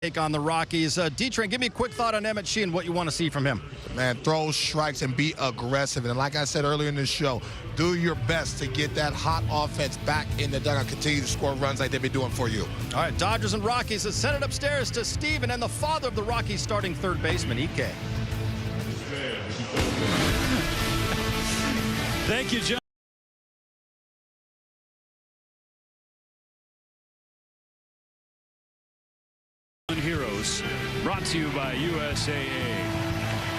Take on the Rockies. D-Train, give me a quick thought on Emmett Sheehan, what you want to see from him. Man, throw strikes and be aggressive. And like I said earlier in the show, do your best to get that hot offense back in the dugout. Continue to score runs like they've been doing for you. All right, Dodgers and Rockies. Let's send it upstairs to Steven and the father of the Rockies starting third baseman, Ike. Thank you, John. Heroes, brought to you by USAA.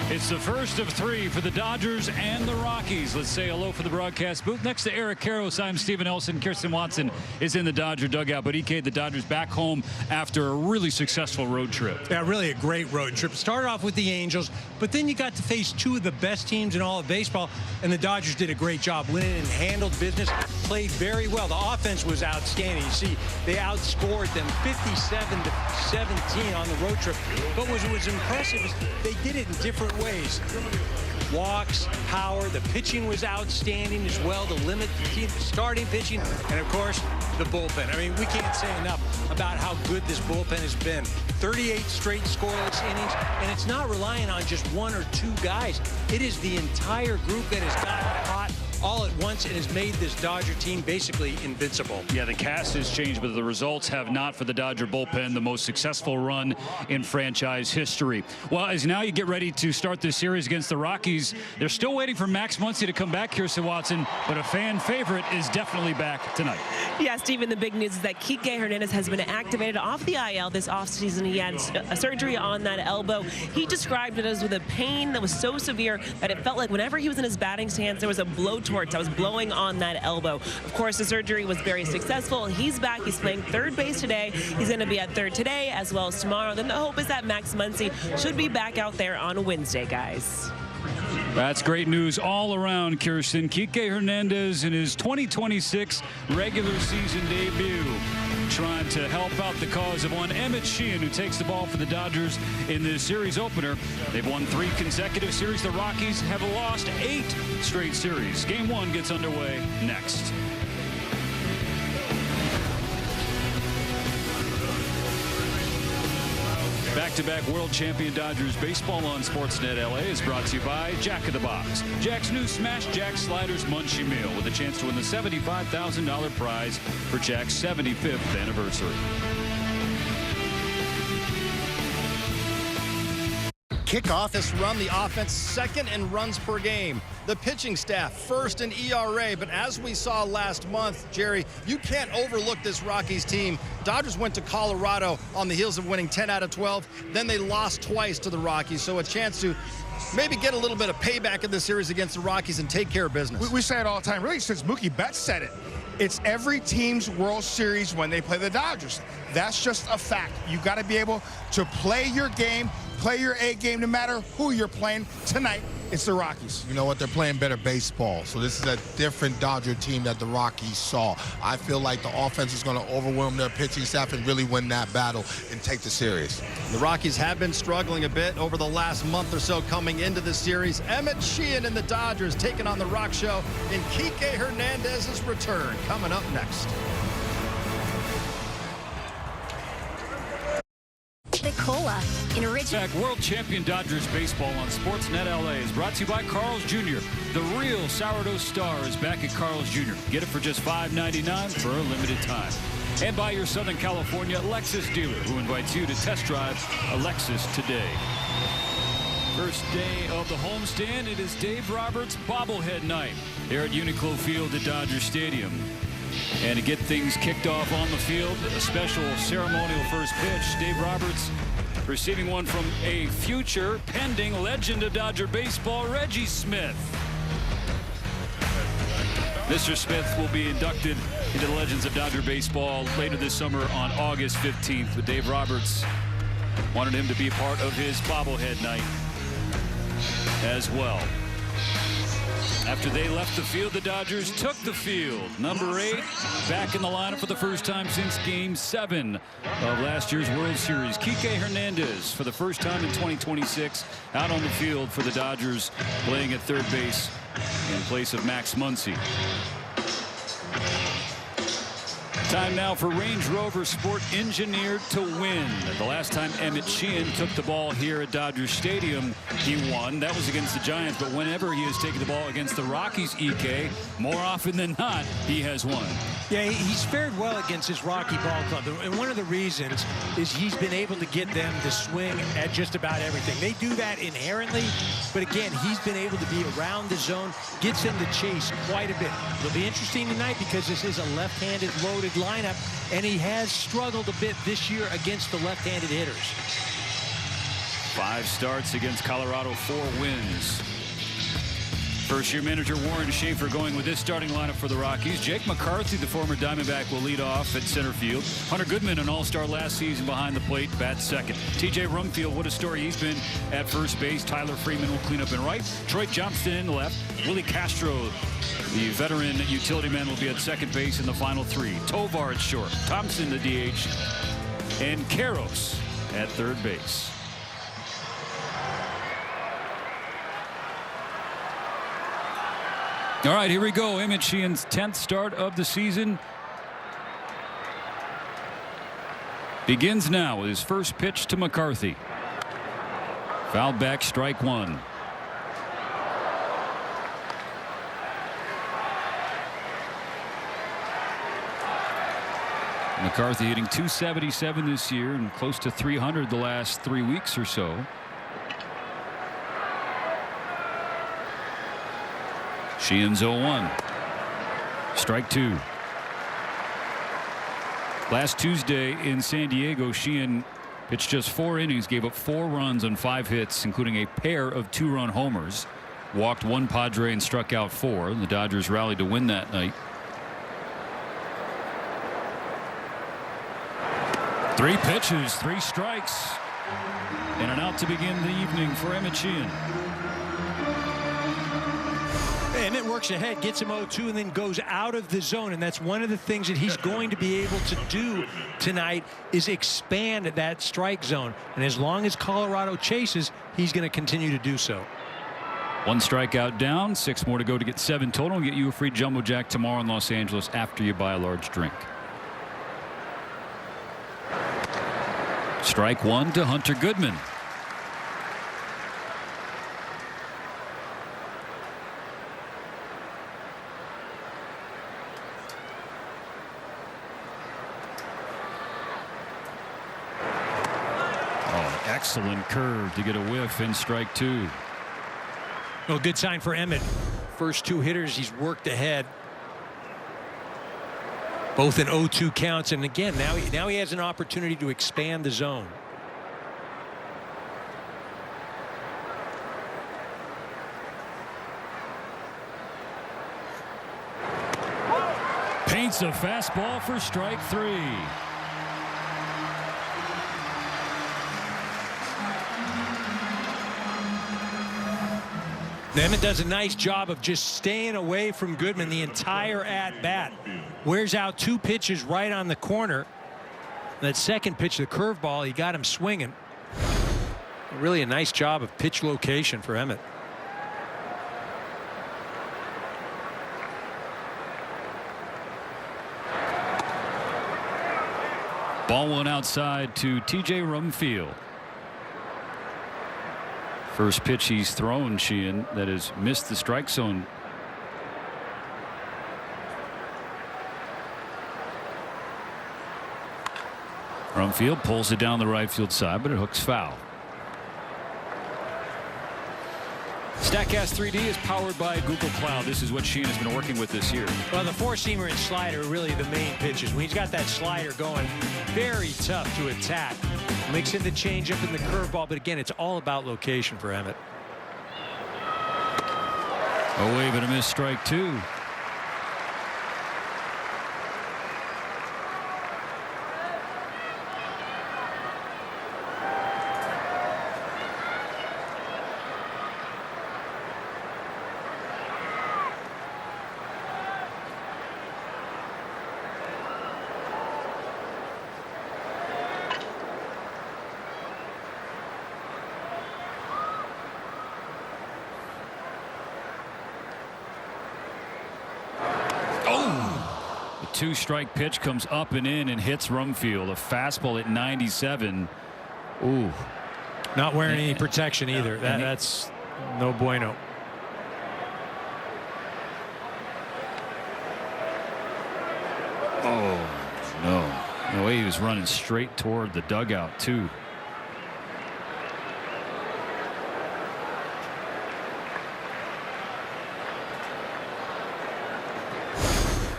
It's the first of three for the Dodgers and the Rockies. Let's say hello for the broadcast booth. Next to Eric Karros, I'm Stephen Elson. Kirsten Watson is in the Dodger dugout, but EK, the Dodgers back home after a really successful road trip. Yeah, really a great road trip. Started off with the Angels, but then you got to face two of the best teams in all of baseball, and the Dodgers did a great job. Went in and handled business, played very well. The offense was outstanding. You see, they outscored them 57-17 on the road trip. But what was impressive is they did it in different ways. Walks, power, the pitching was outstanding as well to limit the team starting pitching, and of course the bullpen. I mean, we can't say enough about how good this bullpen has been. 38 straight scoreless innings, and it's not relying on just one or two guys. It is the entire group that has gotten hot all at once and has made this Dodger team basically invincible. Yeah, the cast has changed, but the results have not for the Dodger bullpen, the most successful run in franchise history. Well, as now you get ready to start this series against the Rockies, they're still waiting for Max Muncy to come back, Kirsten Watson, but a fan favorite is definitely back tonight. Yeah, Stephen, the big news is that Kike Hernandez has been activated off the IL this offseason. He had a surgery on that elbow. He described it as with a pain that was so severe that it felt like whenever he was in his batting stance, there was a blowtorch that was blowing on that elbow. Of course, the surgery was very successful. He's back. He's playing third base today. He's going to be at third today as well as tomorrow. Then the hope is that Max Muncy should be back out there on Wednesday, guys. That's great news all around, Kirsten. Kike Hernandez in his 2026 regular season debut, trying to help out the cause of one Emmett Sheehan, who takes the ball for the Dodgers in this series opener. They've won 3 consecutive series. The Rockies have lost 8 straight series. Game 1 gets underway next. Back-to-back world champion Dodgers baseball on SportsNet LA is brought to you by Jack of the Box. Jack's new Smash Jack Sliders Munchie Meal with a chance to win the $75,000 prize for Jack's 75th anniversary. Kickoff has run the offense second in runs per game. The pitching staff first in ERA, but as we saw last month, Jerry, you can't overlook this Rockies team. Dodgers went to Colorado on the heels of winning 10 out of 12. Then they lost twice to the Rockies, so a chance to maybe get a little bit of payback in this series against the Rockies and take care of business. We say it all the time, really, since Mookie Betts said it. It's every team's World Series when they play the Dodgers. That's just a fact. You got to be able to play your game, play your A game, no matter who you're playing. Tonight, it's the Rockies. You know what? They're playing better baseball. So this is a different Dodger team that the Rockies saw. I feel like the offense is going to overwhelm their pitching staff and really win that battle and take the series. The Rockies have been struggling a bit over the last month or so coming into the series. Emmett Sheehan and the Dodgers taking on the Rock Show in Kike Hernandez's return. Coming up next. Cola in original. Back, world champion Dodgers baseball on SportsNet LA is brought to you by Carl's Jr. The real sourdough star is back at Carl's Jr. Get it for just $5.99 for a limited time. And by your Southern California Lexus dealer, who invites you to test drive a Lexus today. First day of the homestand, it is Dave Roberts bobblehead night here at Uniqlo Field at Dodger Stadium. And to get things kicked off on the field, a special ceremonial first pitch. Dave Roberts receiving one from a future pending legend of Dodger baseball, Reggie Smith. Mr. Smith will be inducted into the Legends of Dodger baseball later this summer on August 15th. But Dave Roberts wanted him to be a part of his bobblehead night as well. After they left the field, the Dodgers took the field. Number 8 back in the lineup for the first time since Game 7 of last year's World Series. Kike Hernandez for the first time in 2026 out on the field for the Dodgers, playing at third base in place of Max Muncy. Time now for Range Rover Sport Engineered to Win. The last time Emmett Sheehan took the ball here at Dodger Stadium, he won. That was against the Giants, but whenever he has taken the ball against the Rockies, EK, more often than not, he has won. Yeah, he's fared well against his Rocky ball club, and one of the reasons is he's been able to get them to swing at just about everything. They do that inherently, but again, he's been able to be around the zone, gets them to chase quite a bit. It'll be interesting tonight because this is a left-handed loaded lineup, and he has struggled a bit this year against the left-handed hitters. 5 starts against Colorado, 4 wins. First-year manager Warren Schaefer going with this starting lineup for the Rockies. Jake McCarthy, the former Diamondback, will lead off at center field. Hunter Goodman, an all-star last season behind the plate, bats second. TJ Rumfield, what a story he's been at first base. Tyler Freeman will clean up in right. Troy Johnston in left. Willie Castro, the veteran utility man, will be at second base in the final 3. Tovar at short. Thompson, the DH. And Karros at third base. All right, here we go. Emmett Sheehan's 10th start of the season begins now with his first pitch to McCarthy. Fouled back, strike 1. McCarthy hitting .277 this year and close to .300 the last 3 weeks or so. Sheehan's 0-1. Strike 2. Last Tuesday in San Diego, Sheehan pitched just 4 innings, gave up 4 runs on 5 hits, including a pair of 2-run homers. Walked 1 Padre and struck out 4. The Dodgers rallied to win that night. 3 pitches, 3 strikes, and an out to begin the evening for Emmett Sheehan. Emmett works ahead, gets him 0-2, and then goes out of the zone. And that's one of the things that he's going to be able to do tonight is expand that strike zone. And as long as Colorado chases, he's going to continue to do so. 1 strikeout down, 6 more to go to get 7 total and get you a free Jumbo Jack tomorrow in Los Angeles after you buy a large drink. Strike 1 to Hunter Goodman. Excellent curve to get a whiff in strike 2. Well, good sign for Emmett. First 2 hitters he's worked ahead. Both in 0-2 counts, and again now he has an opportunity to expand the zone. Paints a fastball for strike 3. Emmett does a nice job of just staying away from Goodman the entire at-bat. Wears out 2 pitches right on the corner. That second pitch, the curveball, he got him swinging. Really a nice job of pitch location for Emmett. Ball 1 outside to TJ Rumfield. First pitch he's thrown, Sheehan, that has missed the strike zone. Rumfield pulls it down the right field side, but it hooks foul. StatCast 3D is powered by Google Cloud. This is what Sheehan has been working with this year. Well, the 4-seamer and slider are really the main pitches. When he's got that slider going, very tough to attack. Mix in the changeup and the curveball, but again, it's all about location for Emmett. Oh, wait, but a missed strike 2. 2-strike pitch comes up and in and hits Rumfield. A fastball at 97. Ooh. Not wearing any protection either. That's no bueno. Oh, no. The way he was running straight toward the dugout, too.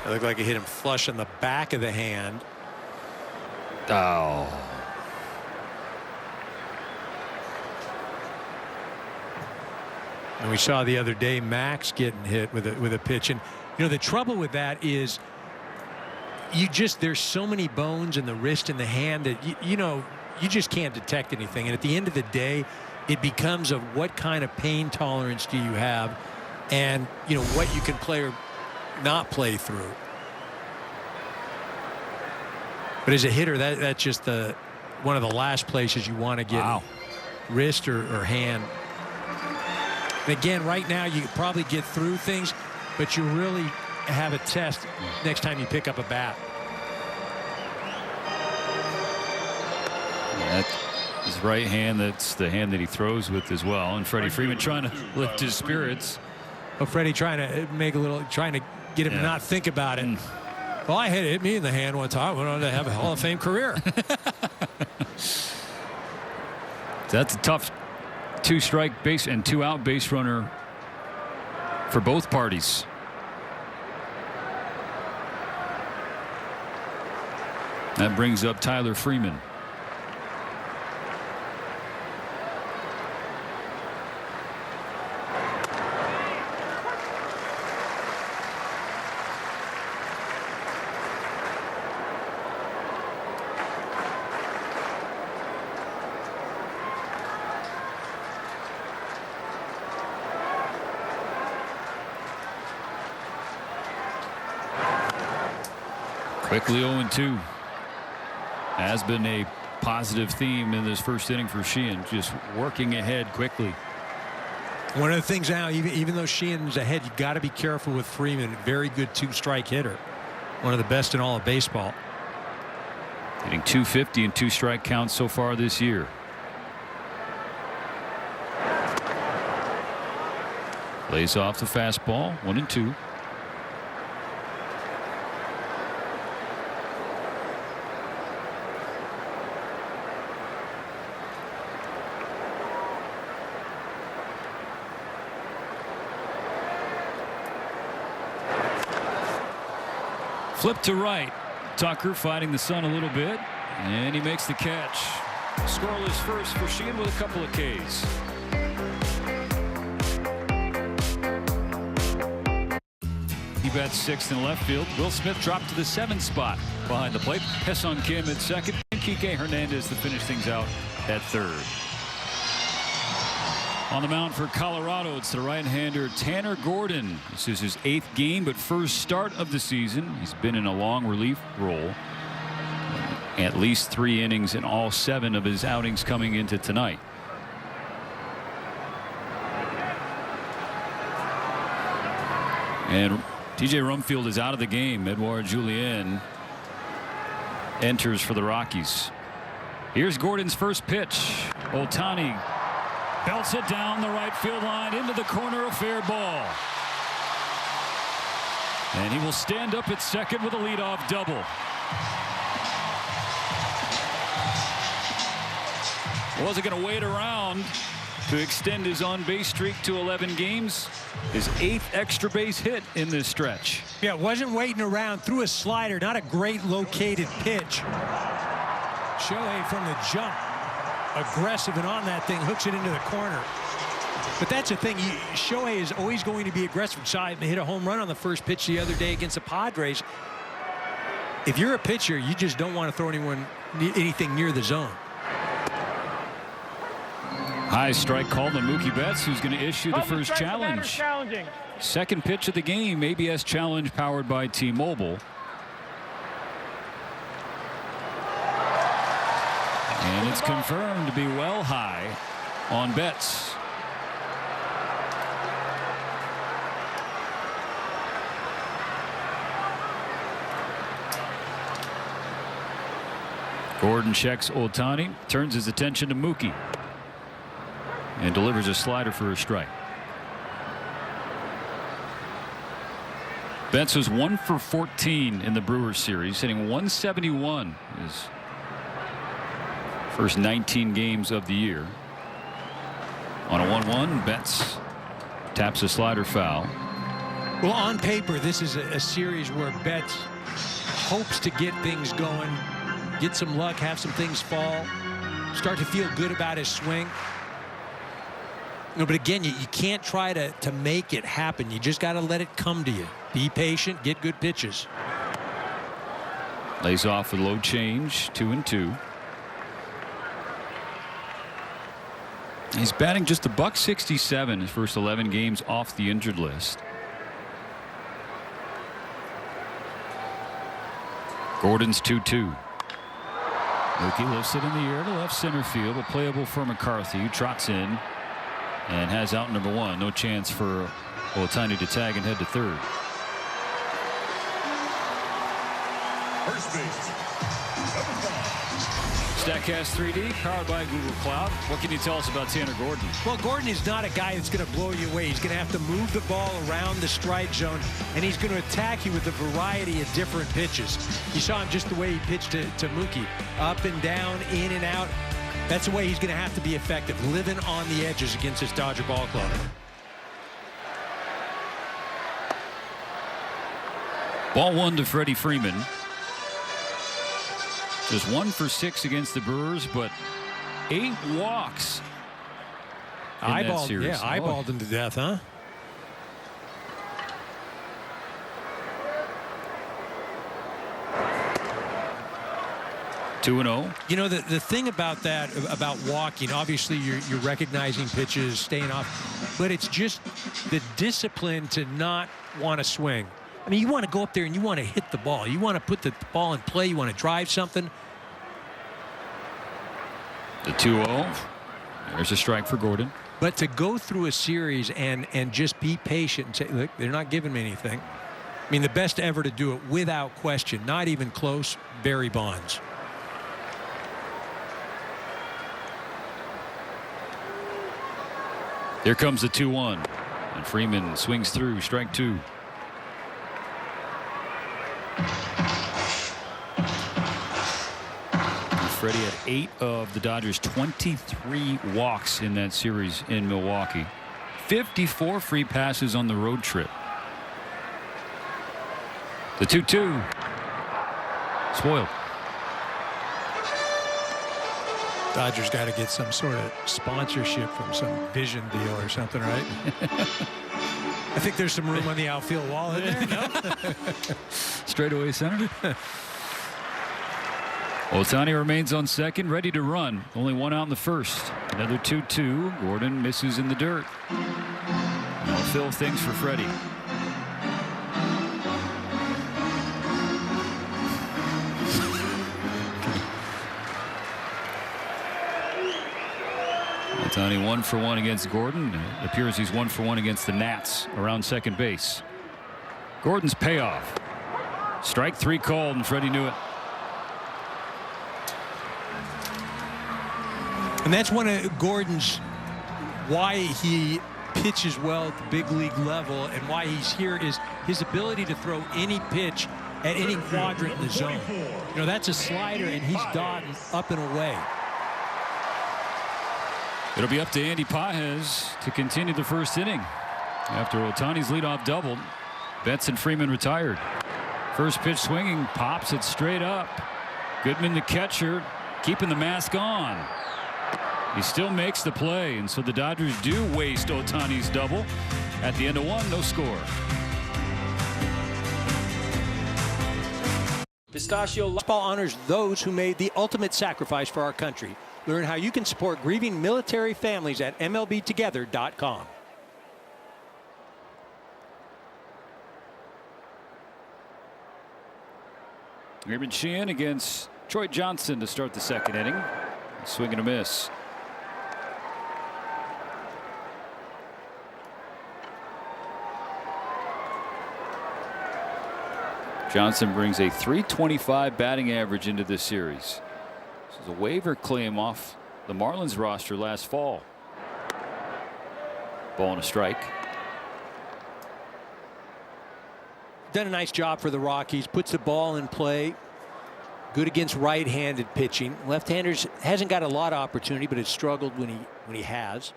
It looked like he hit him flush in the back of the hand. Oh. And we saw the other day Max getting hit with a pitch. And, you know, the trouble with that is there's so many bones in the wrist and the hand that, you just can't detect anything. And at the end of the day, it becomes of what kind of pain tolerance do you have and, what you can play or not play through. But as a hitter, that's just one of the last places you want to get wrist or hand. And again, right now you probably get through things, but you really have a test next time you pick up a bat. His right hand, that's the hand that he throws with as well. And Freddie Freeman trying to lift his spirits. Well, Freddie trying to get him to not think about it. Well, I had it hit me in the hand one time. I went on to have a Hall of Fame career. That's a tough 2-strike base and 2-out base runner for both parties. That brings up Tyler Freeman. Quickly 0-2. Has been a positive theme in this first inning for Sheehan, just working ahead quickly. One of the things now, even though Sheehan's ahead, you got to be careful with Freeman. Very good 2-strike hitter. One of the best in all of baseball. Hitting .250 and 2-strike counts so far this year. Lays off the fastball, 1-2. Flip to right. Tucker fighting the sun a little bit, and he makes the catch. Scoreless first for Sheehan with a couple of Ks. He bats 6th in left field. Will Smith dropped to the 7th spot behind the plate. Hesson Kim at 2nd, and Kike Hernandez to finish things out at 3rd. On the mound for Colorado, it's the right-hander Tanner Gordon. This is his 8th game, but first start of the season. He's been in a long relief role. At least 3 innings in all 7 of his outings coming into tonight. And TJ Rumfield is out of the game. Edouard Julien enters for the Rockies. Here's Gordon's first pitch. Ohtani belts it down the right field line into the corner, a fair ball. And he will stand up at 2nd with a leadoff double. Wasn't going to wait around to extend his on-base streak to 11 games. His 8th extra base hit in this stretch. Yeah, wasn't waiting around. Threw a slider, not a great located pitch. Shohei from the jump. Aggressive and on that thing, hooks it into the corner. But that's the thing, Shohei is always going to be aggressive. Saw him hit a home run on the first pitch the other day against the Padres. If you're a pitcher, you just don't want to throw anything near the zone. High strike called on Mookie Betts, who's going to issue the first challenge. Second pitch of the game, ABS challenge powered by T-Mobile. And it's confirmed to be well high on Betts. Gordon checks Ohtani, turns his attention to Mookie, and delivers a slider for a strike. Betts was 1 for 14 in the Brewers series, hitting .171 his first 19 games of the year. On a 1-1, Betts taps a slider foul. Well, on paper, this is a series where Betts hopes to get things going, get some luck, have some things fall, start to feel good about his swing. But again, you can't try to make it happen. You just got to let it come to you. Be patient, get good pitches. Lays off a low change, 2-2. He's batting just $167 his first 11 games off the injured list. Gordon's 2-2. Mookie lifts it in the air to left center field. A playable for McCarthy, who trots in and has out number 1. No chance for Ohtani to tag and head to third. First base, StatCast 3D, powered by Google Cloud. What can you tell us about Tanner Gordon? Well, Gordon is not a guy that's going to blow you away. He's going to have to move the ball around the strike zone, and he's going to attack you with a variety of different pitches. You saw him just the way he pitched to Mookie. Up and down, in and out. That's the way he's going to have to be effective, living on the edges against this Dodger ball club. Ball 1 to Freddie Freeman. Just 1 for 6 against the Brewers, but 8 walks in that series. Yeah, eyeballed him to death, huh? (2-0). You know, the thing about that, about walking, obviously you're recognizing pitches, staying off, but it's just the discipline to not want to swing. I mean, you want to go up there and you want to hit the ball. You want to put the ball in play. You want to drive something. The 2-0. There's a strike for Gordon. But to go through a series and just be patient and say, look, they're not giving me anything. I mean, the best ever to do it without question, not even close, Barry Bonds. Here comes the 2-1. And Freeman swings through, strike 2. Freddie had 8 of the Dodgers' 23 walks in that series in Milwaukee. 54 free passes on the road trip. The 2-2. Spoiled. Dodgers got to get some sort of sponsorship from some vision deal or something, right? I think there's some room on the outfield wall in there. No? Straightaway center. Ohtani remains on second, ready to run. Only 1 out in the first. Another 2-2. Gordon misses in the dirt. That'll fill things for Freddie. Ohtani 1 for 1 against Gordon. It appears he's 1 for 1 against the Nats around second base. Gordon's payoff. Strike 3 called, and Freddie knew it. And that's one of Gordon's, why he pitches well at the big league level and why he's here, is his ability to throw any pitch at any quadrant in the zone. You know, that's a slider, and he's dotting up and away. It'll be up to Andy Pages to continue the first inning. After Ohtani's leadoff doubled, Betts and Freeman retired. First pitch swinging, pops it straight up. Goodman, the catcher, keeping the mask on. He still makes the play, and so the Dodgers do waste Ohtani's double. At the end of 1, no score. Pistachio Baseball honors those who made the ultimate sacrifice for our country. Learn how you can support grieving military families at MLBtogether.com. Raymond Sheehan against Troy Johnson to start the second inning. Swing and a miss. Johnson brings a .325 batting average into this series. This is a waiver claim off the Marlins roster last fall. Ball and a strike. Done a nice job for the Rockies. Puts the ball in play. Good against right-handed pitching. Left-handers hasn't got a lot of opportunity, but has struggled when he has.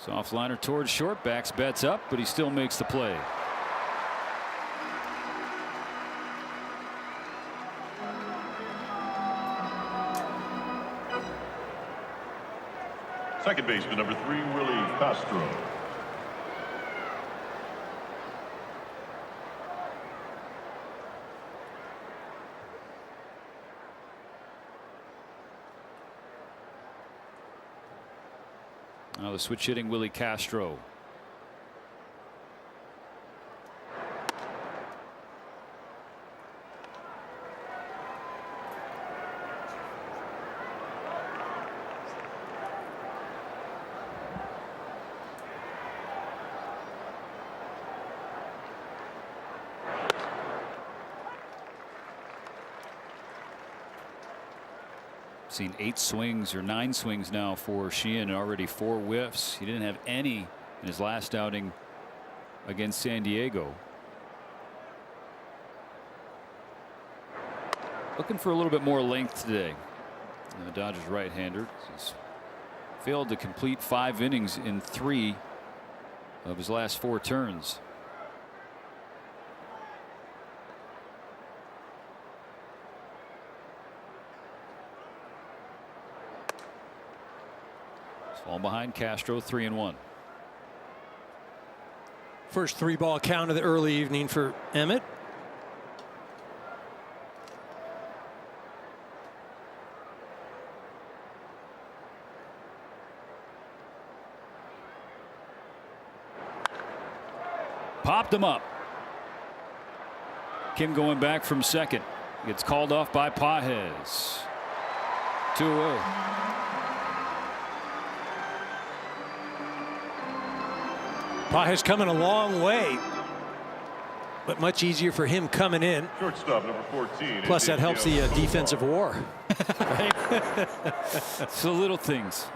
Soft liner towards short. Backs bets up, but he still makes the play. Second baseman, number 3, Willie Castro. Now the switch hitting Willie Castro. Seen 8 swings or 9 swings now for Sheehan, already 4 whiffs. He didn't have any in his last outing against San Diego. Looking for a little bit more length today. And the Dodgers right-hander. He's failed to complete 5 innings in 3 of his last 4 turns. Fall behind Castro, 3-1. First 3-ball count of the early evening for Emmett. Popped him up. Kim going back from second. Gets called off by Pages. 2-0. Pages coming a long way, but much easier for him coming in. Shortstop, number 14. Plus, that helps the defensive war. It's the little things.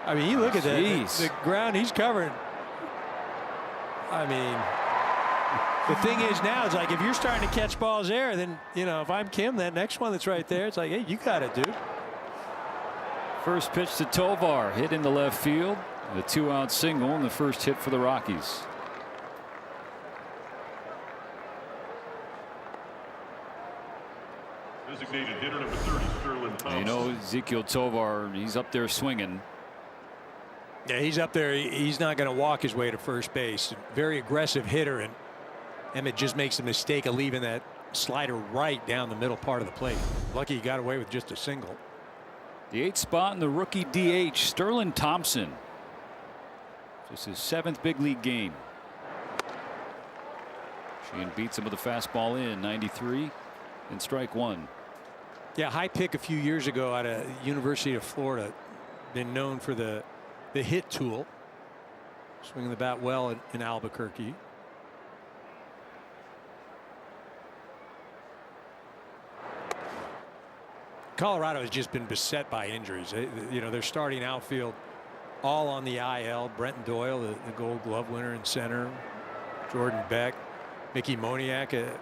I mean, you look at that. Jeez. The ground he's covering. I mean, the thing is now, it's like if you're starting to catch balls there, then, you know, if I'm Kim, that next one that's right there, it's like, hey, you got it, dude. First pitch to Tovar, hit into left field. The 2-out single and the first hit for the Rockies. Designated hitter number 30, Sterling Thompson. You know, Ezequiel Tovar, he's up there swinging. Yeah, he's up there. He's not going to walk his way to first base. Very aggressive hitter, and Emmett just makes the mistake of leaving that slider right down the middle part of the plate. Lucky he got away with just a single. The 8th spot in the rookie DH, Sterling Thompson. This is his 7th big league game. Sheehan beats him with a fastball in 93 and strike 1. Yeah, high pick a few years ago out of University of Florida. Been known for the hit tool. Swinging the bat well in Albuquerque. Colorado has just been beset by injuries. You know, they're starting outfield all on the IL. Brenton Doyle, the Gold Glove winner in center. Jordan Beck, Mickey Moniak,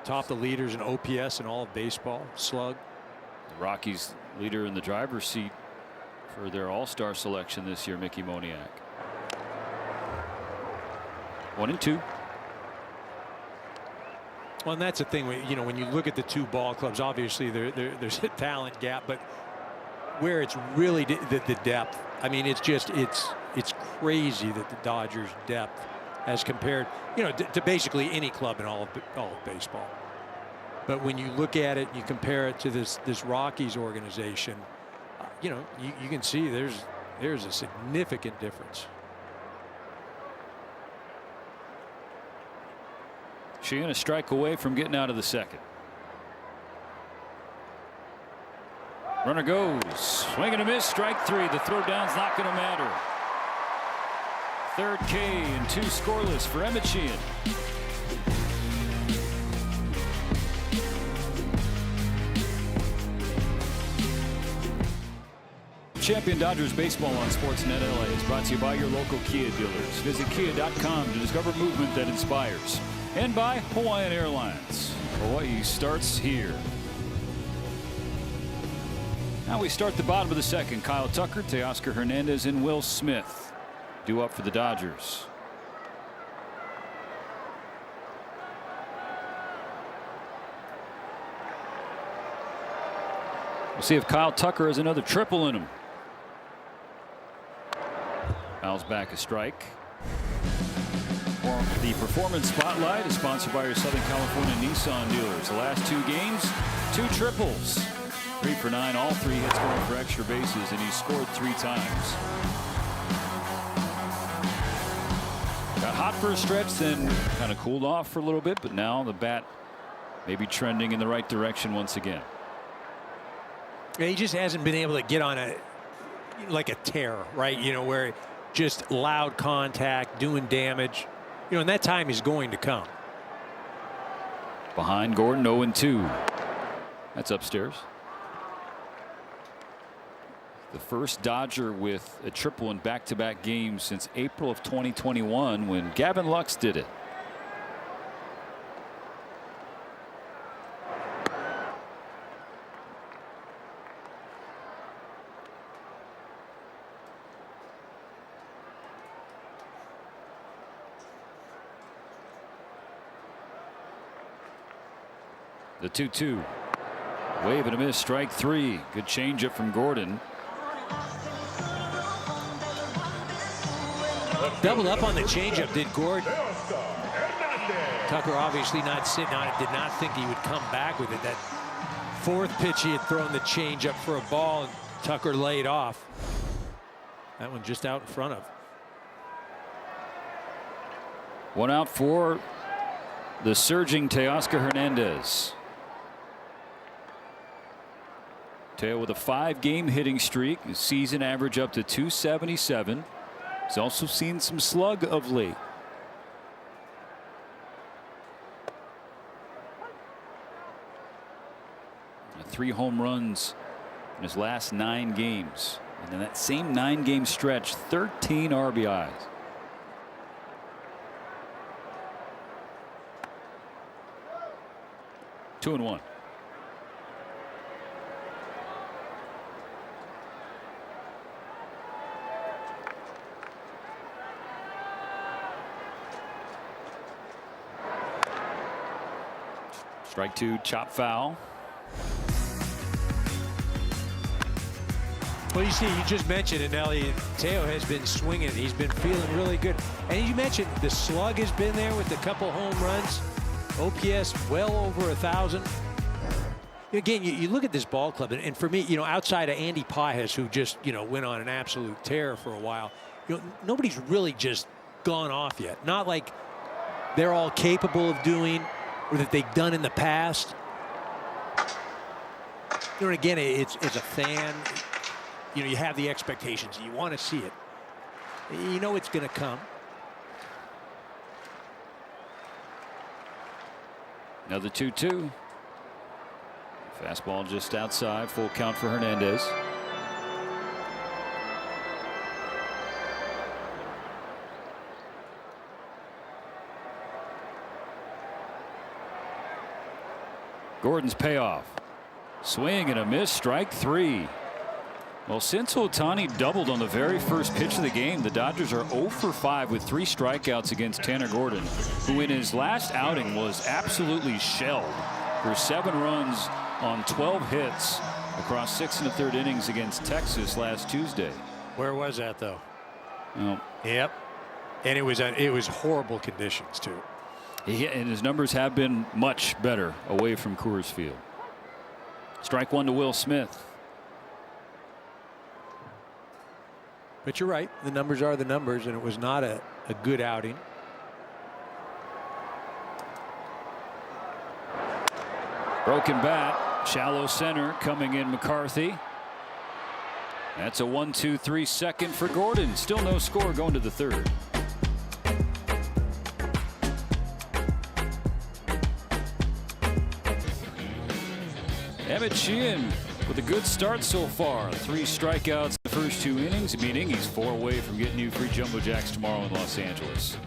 top the leaders in OPS in all of baseball. Slug. The Rockies leader in the driver's seat for their all-star selection this year, Mickey Moniak. 1-2. Well, and that's the thing. You know, when you look at the 2 ball clubs, obviously there's a talent gap, but where it's really the depth. I mean, it's crazy that the Dodgers' depth as compared, you know, to basically any club in all of baseball. But when you look at it, you compare it to this Rockies organization, you know, you can see there's a significant difference. Sheehan a strike away from getting out of the second. Runner goes. Swing and a miss. Strike 3. The throw down's not going to matter. 3rd K and 2 scoreless for Emmett Sheehan. Champion Dodgers baseball on SportsNet LA is brought to you by your local Kia dealers. Visit kia.com to discover movement that inspires. And by Hawaiian Airlines. Hawaii starts here. Now we start the bottom of the second. Kyle Tucker, Teoscar Hernandez, and Will Smith due up for the Dodgers. We'll see if Kyle Tucker has another triple in him. Fouls back a strike. The Performance Spotlight is sponsored by your Southern California Nissan dealers. The last 2 games, 2 triples. 3 for 9, all 3 hits going for extra bases, and he scored 3 times. Got hot for a stretch, then kind of cooled off for a little bit, but now the bat may be trending in the right direction once again. He just hasn't been able to get on a tear, right? You know, where just loud contact, doing damage. You know, and that time is going to come. Behind Gordon, 0-2. That's upstairs. The first Dodger with a triple in back-to-back games since April of 2021 when Gavin Lux did it. The 2-2. Wave and a miss, strike 3. Good changeup from Gordon. Doubled up on the changeup, did Gordon. Tucker obviously not sitting on it, did not think he would come back with it. That 4th pitch he had thrown the changeup for a ball, and Tucker laid off. That one just out in front of. 1 out for the surging Teoscar Hernandez. Teo with a 5-game hitting streak, his season average up to 277. He's also seen some slug of late. And 3 home runs in his last 9 games. And in that same 9-game stretch, 13 RBIs. Two and 1. Strike 2, chop foul. Well, you see, you just mentioned it, Nelly. Teo has been swinging. He's been feeling really good. And you mentioned the slug has been there with a couple home runs. OPS well over 1,000. Again, you look at this ball club, and for me, you know, outside of Andy Pajas, who just, you know, went on an absolute tear for a while, you know, nobody's really just gone off yet. Not like they're all capable of doing or that they've done in the past. You know, again, it's a fan. You know, you have the expectations. You want to see it. You know it's going to come. Another 2-2. Fastball just outside. Full count for Hernandez. Gordon's payoff. Swing and a miss, strike 3. Well, since Ohtani doubled on the very first pitch of the game, the Dodgers are 0 for 5 with 3 strikeouts against Tanner Gordon, who in his last outing was absolutely shelled for 7 runs on 12 hits across 6 1/3 innings against Texas last Tuesday. Where was that, though? Well, yep. And it was horrible conditions, too. And his numbers have been much better away from Coors Field. Strike 1 to Will Smith. But you're right. The numbers are the numbers, and it was not a good outing. Broken bat, shallow center, coming in McCarthy. That's a 1-2-3 second for Gordon. Still no score going to the 3rd. Emmett Sheehan With a good start so far, 3 strikeouts in the first 2 innings, meaning he's 4 away from getting you free Jumbo Jacks tomorrow in Los Angeles.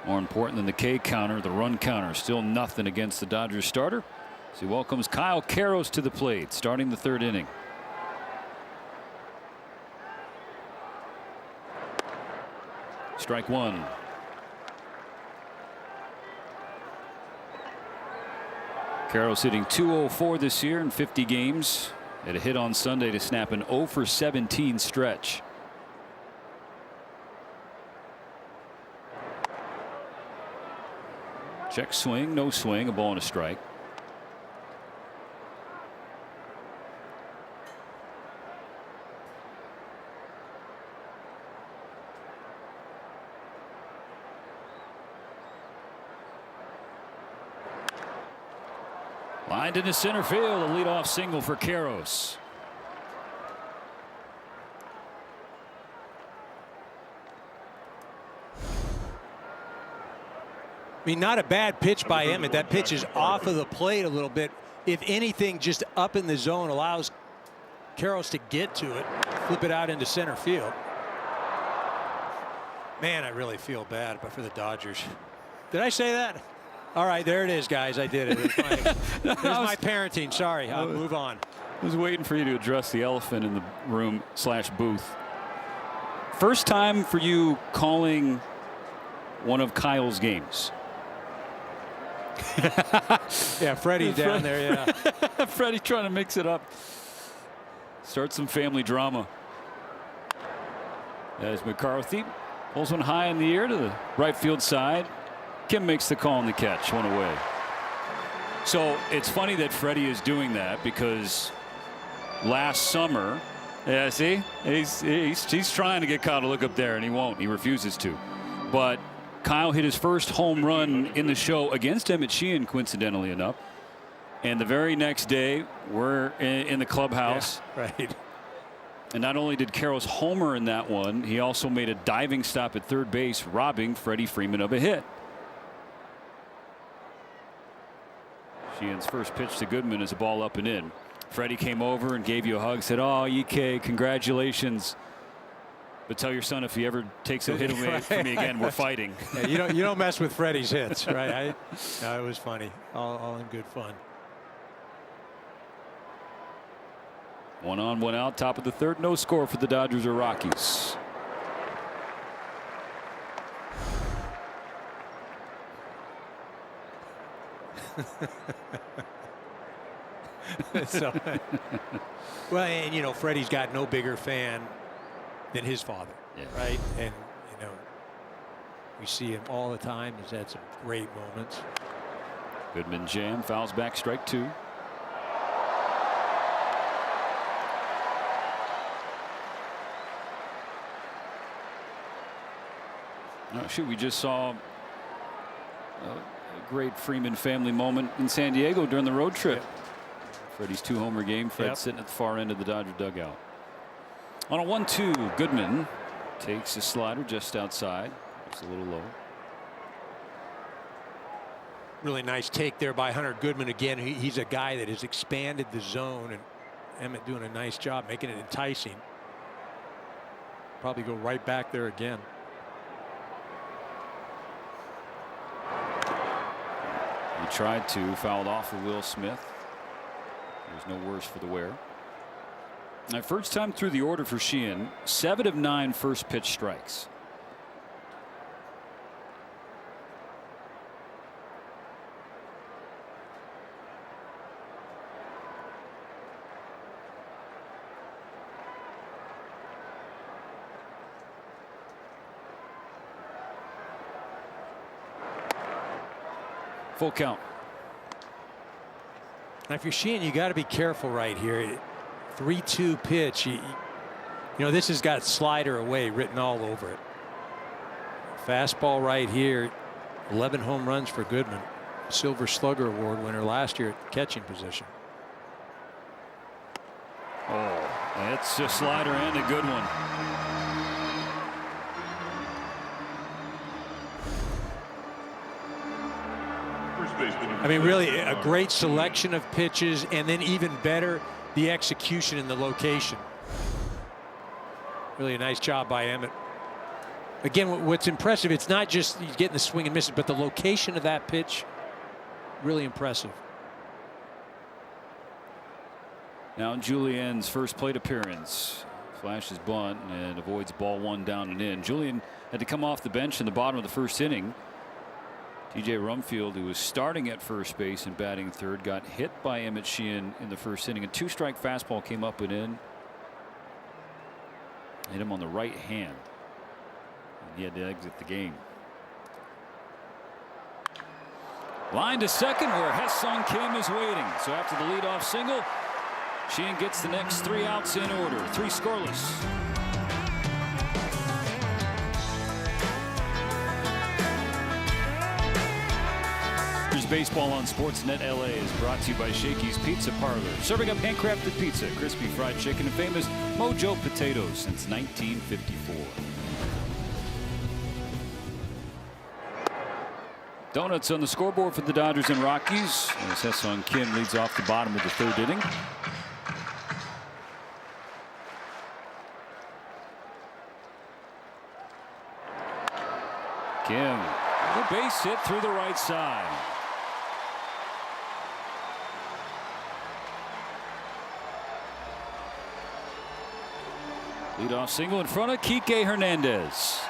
More important than the K counter, the run counter. Still nothing against the Dodgers starter. So he welcomes Kyle Karros to the plate, starting the 3rd inning. Strike 1. Karros hitting .204 this year in 50 games. Had a hit on Sunday to snap an 0 for 17 stretch. Check swing, no swing, a ball and a strike. Lined into center field, a leadoff single for Karros. I mean, not a bad pitch by Emmett. That pitch is off of the plate a little bit. If anything, just up in the zone allows Karros to get to it, flip it out into center field. Man, I really feel bad, but for the Dodgers. Did I say that? All right, there it is, guys. I did it. There's my parenting. Sorry, I'll move on. I was waiting for you to address the elephant in the room / booth. First time for you calling one of Kyle's games. Yeah, Freddie's down there. Yeah. Freddie trying to mix it up. Start some family drama. As McCarthy pulls one high in the air to the right field side. Kim makes the call on the catch, 1 away. So it's funny that Freddie is doing that because last summer, yeah, see, he's trying to get Kyle to look up there and he won't. He refuses to. But Kyle hit his first home run in the show against Emmett Sheehan, coincidentally enough. And the very next day, we're in the clubhouse. Yeah, right. And not only did Karros homer in that one, he also made a diving stop at third base, robbing Freddie Freeman of a hit. Sheehan's first pitch to Goodman is a ball up and in. Freddie came over and gave you a hug, said, "Oh, EK, congratulations. But tell your son if he ever takes a hit from me again, we're fighting." Yeah, you don't mess with Freddie's hits, right? No, it was funny. All in good fun. 1 on, 1 out, top of the 3rd. No score for the Dodgers or Rockies. So, well, and Freddie's got no bigger fan than his father, yeah. Right? And we see him all the time. He's had some great moments. Goodman jam, fouls back, strike 2. Oh, shoot, we just saw a great Freeman family moment in San Diego during the road trip. Yep. Freddie's 2-homer game. Fred sitting at the far end of the Dodger dugout. On a 1-2, Goodman takes a slider just outside. It's a little low. Really nice take there by Hunter Goodman again. He's a guy that has expanded the zone, and Emmett doing a nice job making it enticing. Probably go right back there again. He tried to, fouled off of Will Smith. There's no worse for the wear. Now, first time through the order for Sheehan, 7 of 9 first pitch strikes. Full count. Now, if you're Sheehan, you got to be careful right here. 3-2 pitch. This has got slider away written all over it. Fastball right here. 11 home runs for Goodman. Silver Slugger Award winner last year at catching position. Oh, it's a slider and a good one. baseman number I mean, really six, a great selection of pitches, and then even better, the execution and the location. Really a nice job by Emmett. Again, what's impressive, it's not just he's getting the swing and misses, but the location of that pitch, really impressive. Now Julian's first plate appearance. Flashes bunt and avoids ball one down and in. Julian had to come off the bench in the bottom of the first inning. TJ Rumfield, who was starting at first base and batting third, got hit by Emmett Sheehan in the first inning. A two-strike fastball came up and in. Hit him on the right hand. And he had to exit the game. Line to second where Hesung Kim is waiting. So after the leadoff single, Sheehan gets the next 3 outs in order. 3 scoreless. Baseball on SportsNet LA is brought to you by Shakey's Pizza Parlor, serving up handcrafted pizza, crispy fried chicken, and famous Mojo potatoes since 1954. Donuts on the scoreboard for the Dodgers and Rockies as Hesung Kim leads off the bottom of the third inning. Kim, the base hit through the right side. Leadoff single in front of Kike Hernandez.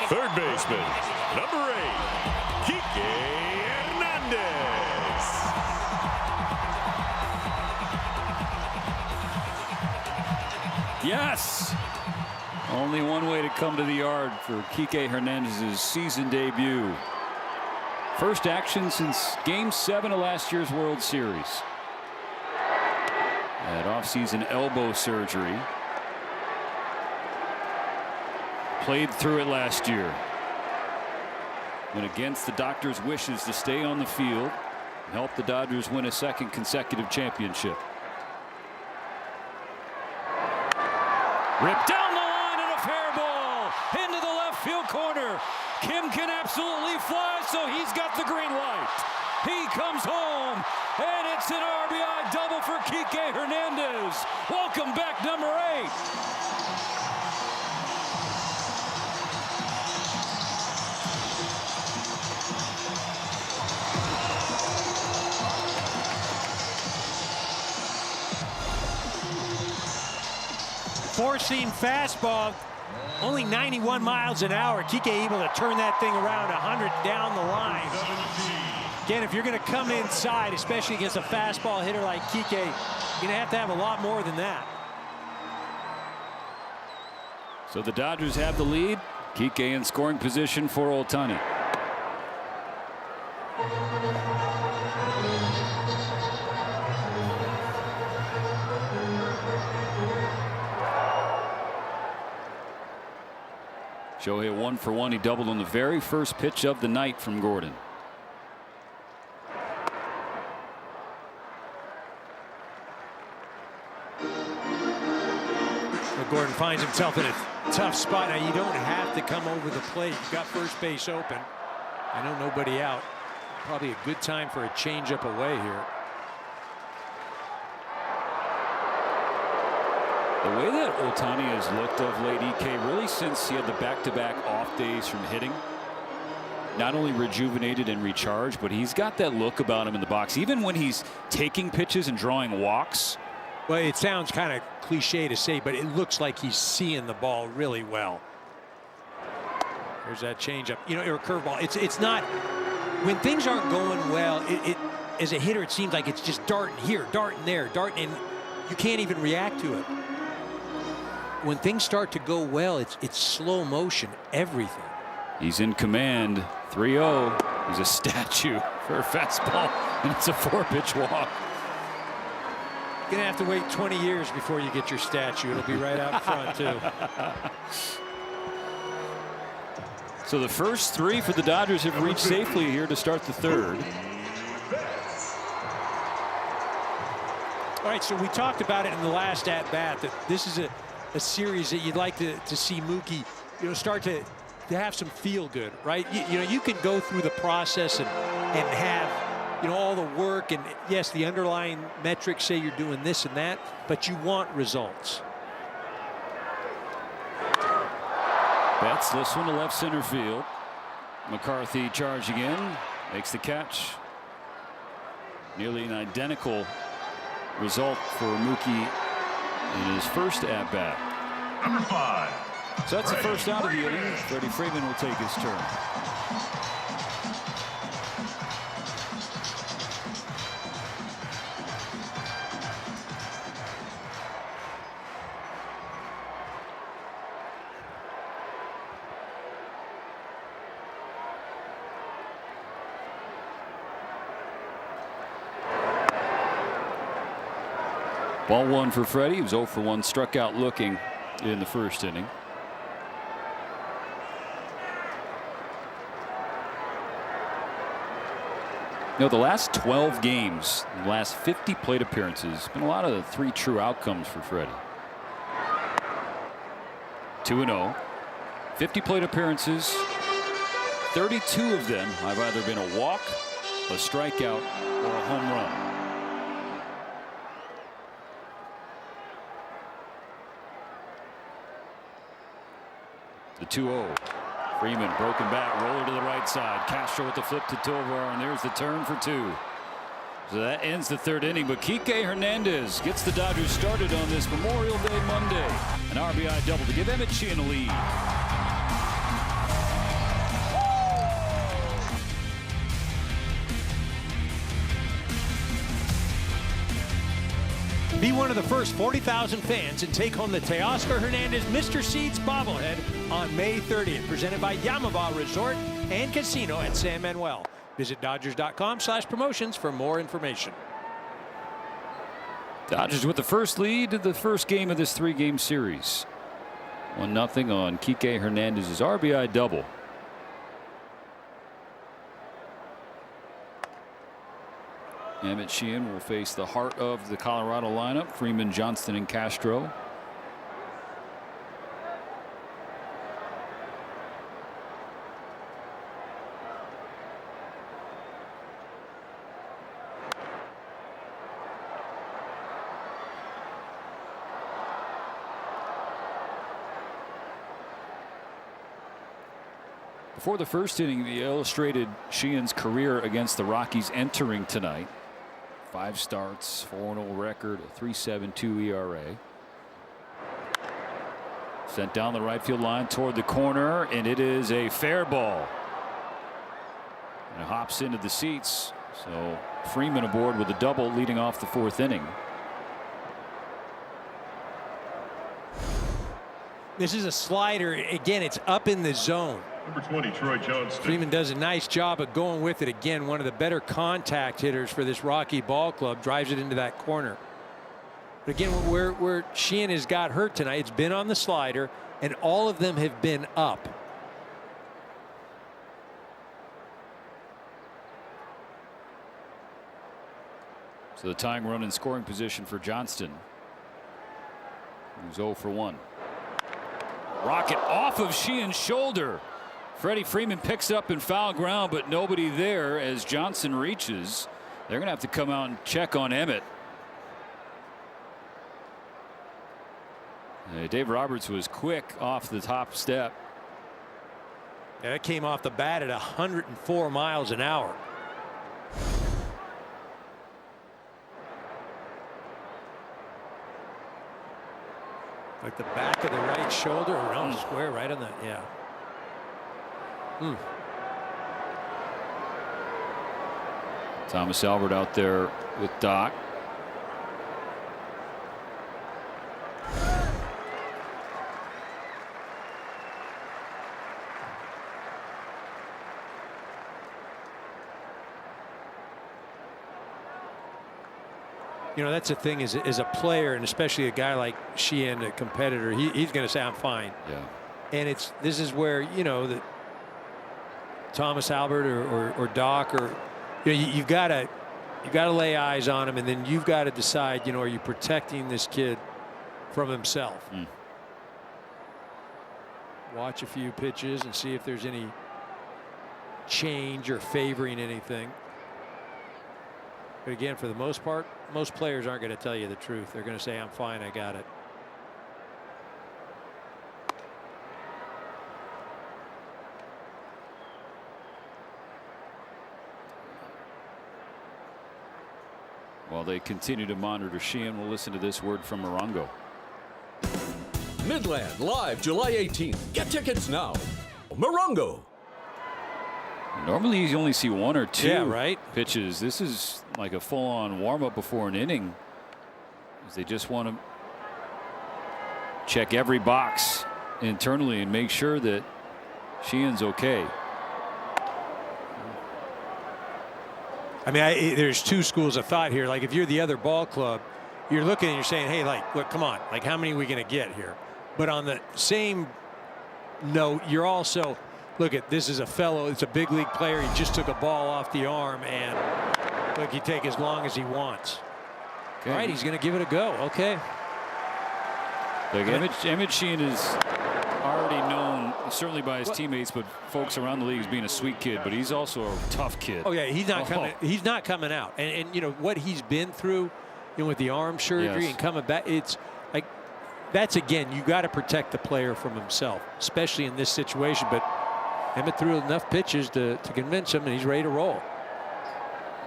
Third baseman, number 8, Kike Hernandez. Yes! Only one way to come to the yard for Kike Hernandez's season debut. First action since Game 7 of last year's World Series. Had offseason elbow surgery. Played through it last year. Went against the doctor's wishes to stay on the field and help the Dodgers win a second consecutive championship. Ripped down the line and a fair ball into the left field corner. Kim can absolutely fly, so he's got the green light. He comes home, and it's an RBI double for Kike Hernandez. Welcome back, number 8. Four-seam fastball, only 91 miles an hour. Kike able to turn that thing around 100 down the line. Again, if you're going to come inside, especially against a fastball hitter like Kike, you're going to have a lot more than that. So the Dodgers have the lead. Kike in scoring position for Ohtani. Shohei 1 for 1. He doubled on the very first pitch of the night from Gordon. Gordon finds himself in a tough spot. Now, you don't have to come over the plate. You've got first base open. I know nobody out. Probably a good time for a changeup away here. The way that Ohtani has looked of late, EK, really since he had the back-to-back off days from hitting, not only rejuvenated and recharged, but he's got that look about him in the box. Even when he's taking pitches and drawing walks. Well, it sounds kind of cliche to say, but it looks like he's seeing the ball really well. There's that changeup, you know, or curveball. It's not, when things aren't going well, it as a hitter, it seems like it's just darting here, darting there, darting, and you can't even react to it. When things start to go well, it's slow motion, everything. He's in command. 3-0. He's a statue for a fastball, and it's a 4-pitch walk. You're gonna have to wait 20 years before you get your statue. It'll be right out front too. So the first 3 for the Dodgers have reached safely here to start the third. All right, so we talked about it in the last at bat that this is a series that you'd like to see Mookie, you know, start to to have some feel good, right? You know, you can go through the process and have, you know, all the work, and yes, the underlying metrics say you're doing this and that, but you want results. Betts this one to left center field. McCarthy charging in, makes the catch. Nearly an identical result for Mookie in his first at bat. Number 5. So that's the first out of the inning. Freddie Freeman will take his turn. Ball 1 for Freddie. He was 0 for 1, struck out looking in the first inning. You know, the last 12 games, the last 50 plate appearances, been a lot of the 3 true outcomes for Freddie. 2-0, 50 plate appearances, 32 of them have either been a walk, a strikeout, or a home run. The 2-0. Freeman, broken bat, roller to the right side. Castro with the flip to Tovar, and there's the turn for 2. So that ends the 3rd inning. But Kike Hernandez gets the Dodgers started on this Memorial Day Monday. An RBI double to give Emmett Sheehan a lead. Be one of the first 40,000 fans and take home the Teoscar Hernandez Mr. Seeds bobblehead on May 30th. Presented by Yamava Resort and Casino at San Manuel. Visit Dodgers.com/promotions for more information. Dodgers with the first lead to the first game of this 3-game series. 1-0 on Kike Hernandez's RBI double. Emmett Sheehan will face the heart of the Colorado lineup, Freeman, Johnston, and Castro. Before the first inning, they illustrated Sheehan's career against the Rockies entering tonight. 5 starts, 4-0 record, a 3.72 ERA. Sent down the right field line toward the corner, and it is a fair ball. And it hops into the seats. So Freeman aboard with a double leading off the 4th inning. This is a slider. Again, it's up in the zone. Number 20, Troy Johnston. Freeman does a nice job of going with it. Again, one of the better contact hitters for this Rocky ball club. Drives it into that corner. But again, where Sheehan has got hurt tonight, it's been on the slider, and all of them have been up. So the tying run in scoring position for Johnston, who's 0 for 1. Rocket off of Sheehan's shoulder. Freddie Freeman picks it up in foul ground, but nobody there as Johnson reaches. They're going to have to come out and check on Emmett. Dave Roberts was quick off the top step. Yeah, that came off the bat at 104 miles an hour. Like the back of the right shoulder, around square, right on the, yeah. Thomas Albert out there with Doc. You know, that's the thing is a player, and especially a guy like Sheehan, a competitor, he's going to say, I'm fine. Yeah. And this is where, you know, that Thomas Albert or Doc, or, you know, you've got to lay eyes on him, and then you've got to decide, you know, are you protecting this kid from himself? watch a few pitches and see if there's any change or favoring anything. But again, for the most part, most players aren't going to tell you the truth. They're going to say, I'm fine, I got it. While they continue to monitor Sheehan, we'll listen to this word from Morongo. Midland Live, July 18th. Get tickets now. Morongo. Normally you only see 1 or 2 Yeah, pitches. This is like a full-on warm-up before an inning, as they just want to check every box internally and make sure that Sheehan's okay. I mean, there's two schools of thought here. Like, if you're the other ball club, you're looking and you're saying, hey, like, look, come on, like, how many are we going to get here? But on the same note, you're also, look at this is a fellow, it's a big league player. He just took a ball off the arm, and look, he take as long as he wants. Okay. All right, he's going to give it a go. Okay. Look, Emmett Sheehan is already known, certainly by his teammates, but folks around the league, as being a sweet kid. But he's also a tough kid. Oh yeah, he's not coming. He's not coming out. And you know what he's been through, you know, with the arm surgery and coming back. It's like, that's, again, you got to protect the player from himself, especially in this situation. But Emmett threw enough pitches to convince him, and he's ready to roll.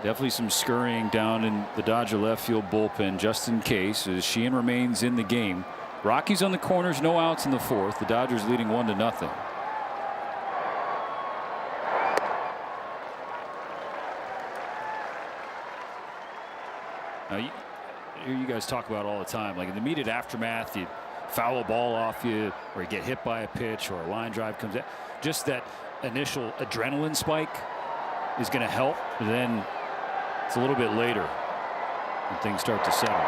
Definitely some scurrying down in the Dodger left field bullpen just in case, as Sheehan remains in the game. Rockies on the corners, no outs in the 4th. The Dodgers leading 1-0. Now, you guys talk about all the time, like in the immediate aftermath, you foul a ball off you, or you get hit by a pitch, or a line drive comes out. Just that initial adrenaline spike is going to help. And then it's a little bit later when things start to settle.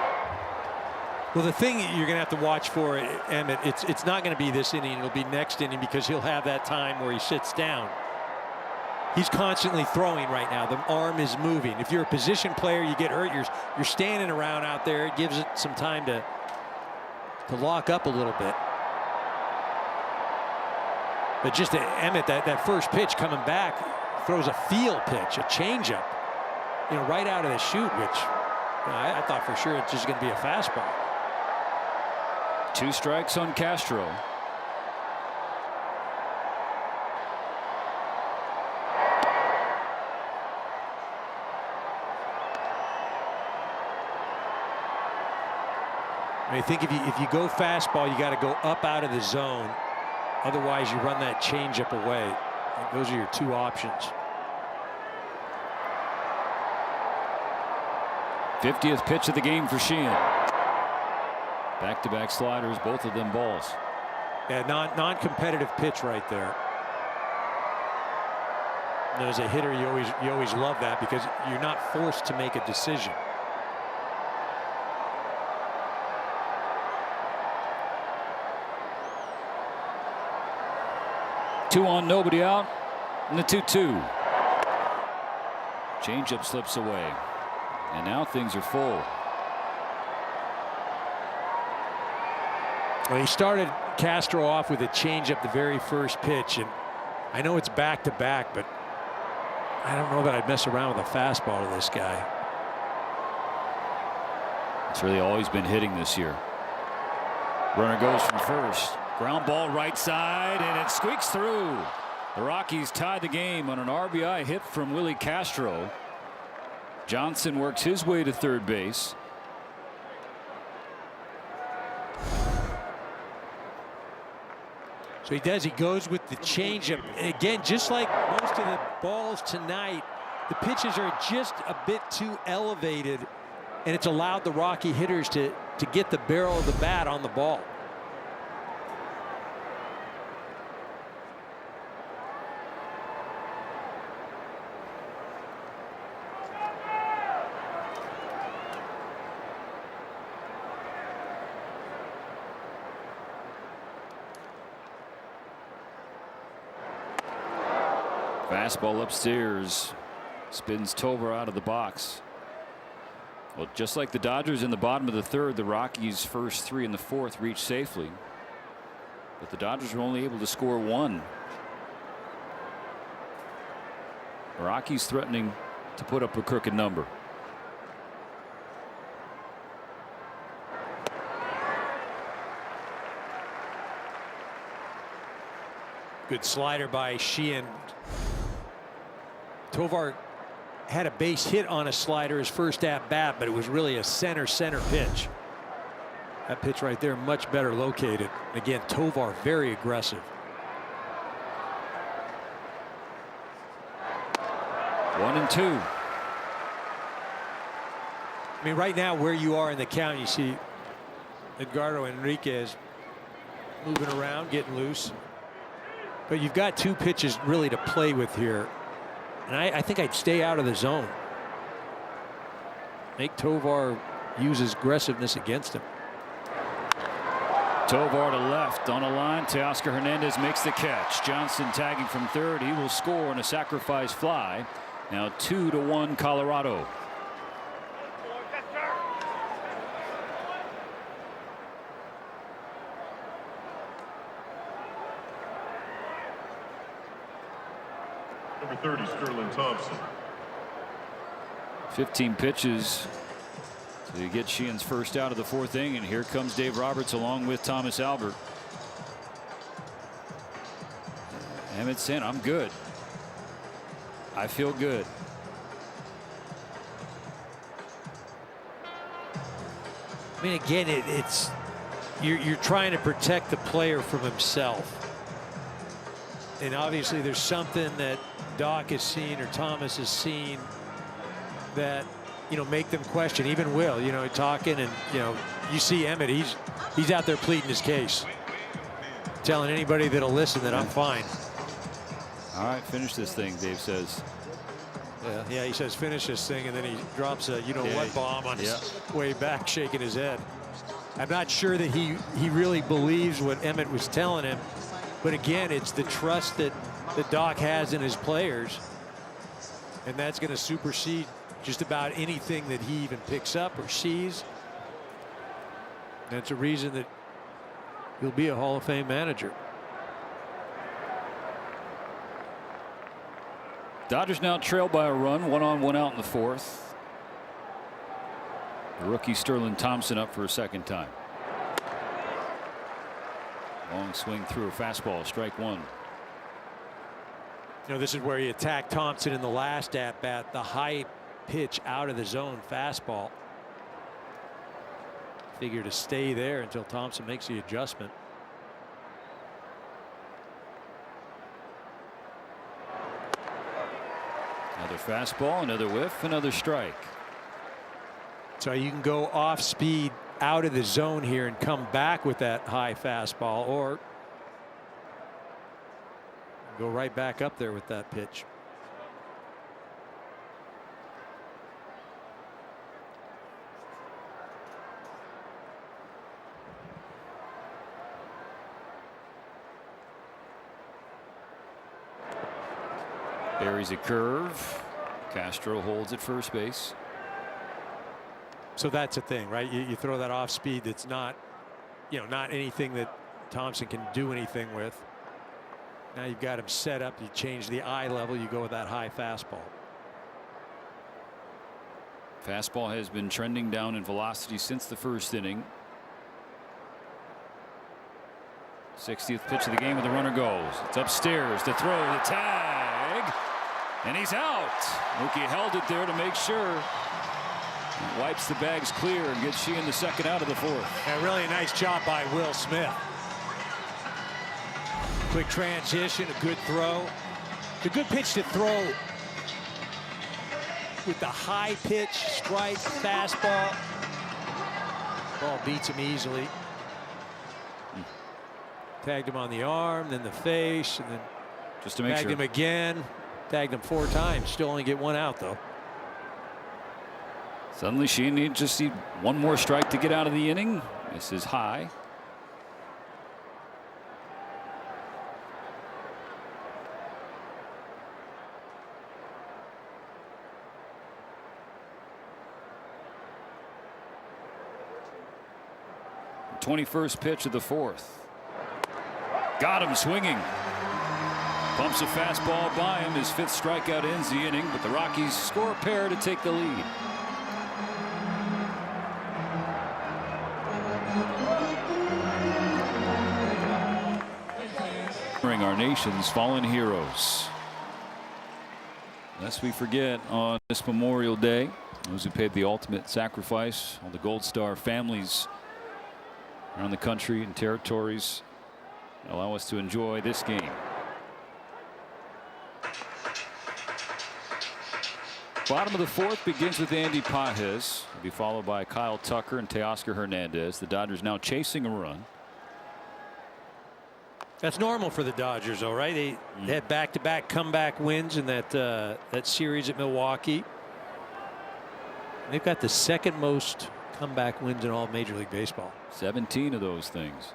Well, the thing you're going to have to watch for, Emmett, it's not going to be this inning. It'll be next inning, because he'll have that time where he sits down. He's constantly throwing right now. The arm is moving. If you're a position player, you get hurt, you're standing around out there. It gives it some time to lock up a little bit. But just Emmett, that first pitch coming back, throws a field pitch, a changeup, you know, right out of the chute, which, you know, I thought for sure it's just going to be a fastball. 2 strikes on Castro. I think if you go fastball, you got to go up out of the zone. Otherwise, you run that changeup away. I think those are your 2 options. 50th pitch of the game for Sheehan. Back-to-back sliders, both of them balls. Yeah, non-competitive pitch right there. And as a hitter, you always love that, because you're not forced to make a decision. Two on, nobody out, and the 2-2. Changeup slips away, and now things are full. Well, he started Castro off with a changeup the very first pitch, and I know it's back-to-back, but I don't know that I'd mess around with a fastball to this guy. It's really always been hitting this year. Runner goes from first. Ground ball right side, and it squeaks through. The Rockies tie the game on an RBI hit from Willie Castro. Johnson works his way to third base. So he does. He goes with the changeup. And again, just like most of the balls tonight, the pitches are just a bit too elevated, and it's allowed the Rocky hitters to get the barrel of the bat on the ball. Fastball upstairs, spins Tovar out of the box. Well, just like the Dodgers in the bottom of the 3rd, the Rockies' first 3 in the 4th reached safely. But the Dodgers were only able to score 1. Rockies threatening to put up a crooked number. Good slider by Sheehan. Tovar had a base hit on a slider his first at bat, but it was really a center pitch. That pitch right there much better located. Again, Tovar very aggressive. 1-2. I mean, right now where you are in the count, you see Edgardo Enriquez moving around, getting loose. But you've got 2 pitches really to play with here. And I think I'd stay out of the zone. Make Tovar use his aggressiveness against him. Tovar to left on a line. Teoscar Hernandez makes the catch. Johnson tagging from third. He will score on a sacrifice fly. Now 2-1 Colorado. Number 30, Sterling Thompson. 15 pitches to get Sheehan's first out of the 4th inning, and here comes Dave Roberts along with Thomas Albert. Emmett saying, I'm good. I feel good. I mean, again, it's you're trying to protect the player from himself. And obviously there's something that Doc has seen or Thomas has seen that, you know, make them question. Even Will, you know, talking, and, you know, you see Emmett, he's out there pleading his case, telling anybody that'll listen that I'm fine. All right, finish this thing, Dave says. Yeah, he says finish this thing, and then he drops a what bomb on his way back, shaking his head. I'm not sure that he really believes what Emmett was telling him, but again, it's the trust that Doc has in his players, and that's going to supersede just about anything that he even picks up or sees. That's a reason that he'll be a Hall of Fame manager. Dodgers now trail by a run, 1 on 1 out in the 4th. The rookie Sterling Thompson up for a second time. Long swing through a fastball, strike 1. You know, this is where he attacked Thompson in the last at bat, the high pitch out of the zone fastball. Figure to stay there until Thompson makes the adjustment. Another fastball, another whiff, another strike. So you can go off speed out of the zone here and come back with that high fastball, or go right back up there with that pitch. Buries a curve. Castro holds at first base. So that's the thing, right? You throw that off speed that's not, not anything that Thompson can do anything with. Now you've got him set up. You change the eye level. You go with that high fastball. Fastball has been trending down in velocity since the 1st inning. 60th pitch of the game, and the runner goes. It's upstairs to throw the tag, and he's out. Mookie held it there to make sure. Wipes the bags clear and gets Sheehan the second out of the 4th. And really a nice job by Will Smith. Quick transition, a good throw. It's a good pitch to throw with the high pitch, strike, fastball. Ball beats him easily. Tagged him on the arm, then the face, and then just to make tagged him again. Tagged him 4 times. Still only get 1 out, though. Suddenly Sheehan needs just see 1 more strike to get out of the inning. This is high. The 21st pitch of the 4th. Got him swinging. Pumps a fastball by him. His 5th strikeout ends the inning, but the Rockies score a pair to take the lead. Our nation's fallen heroes. Lest we forget on this Memorial Day, those who paid the ultimate sacrifice, all the Gold Star families around the country and territories, allow us to enjoy this game. Bottom of the 4th begins with Andy Pages. He'll be followed by Kyle Tucker and Teoscar Hernandez. The Dodgers now chasing a run. That's normal for the Dodgers, though, right? They had back-to-back comeback wins in that series at Milwaukee. They've got the 2nd most comeback wins in all of Major League Baseball. 17 of those things.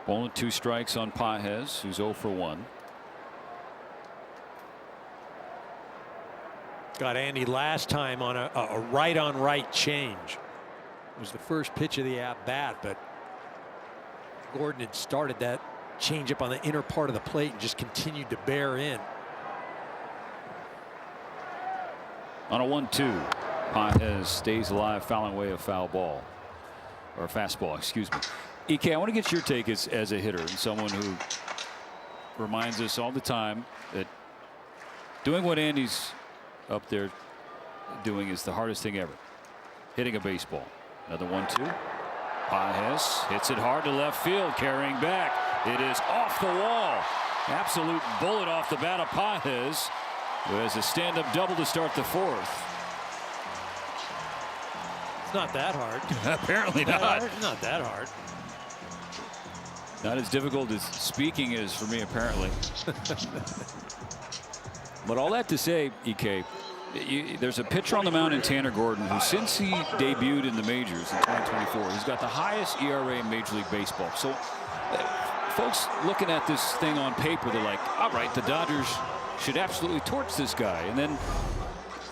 Only 2 strikes on Pages, who's 0 for 1. Got Andy last time on a right-on-right change. It was the first pitch of the at-bat, but Gordon had started that changeup on the inner part of the plate and just continued to bear in. On a 1-2, Pages stays alive, fouling away a foul ball, or a fastball, excuse me. EK, I want to get your take as a hitter and someone who reminds us all the time that doing what Andy's up there doing is the hardest thing ever. Hitting a baseball. Another 1-2. Pages hits it hard to left field, carrying back. It is off the wall. Absolute bullet off the bat of Pages, who has a stand-up double to start the 4th. It's not that hard. Apparently not. Not that hard. Not as difficult as speaking is for me, apparently. But all that to say, EK, there's a pitcher on the mound in Tanner Gordon who, since he debuted in the majors in 2024, he's got the highest ERA in Major League Baseball. So folks looking at this thing on paper, they're like, all right, the Dodgers should absolutely torch this guy. And then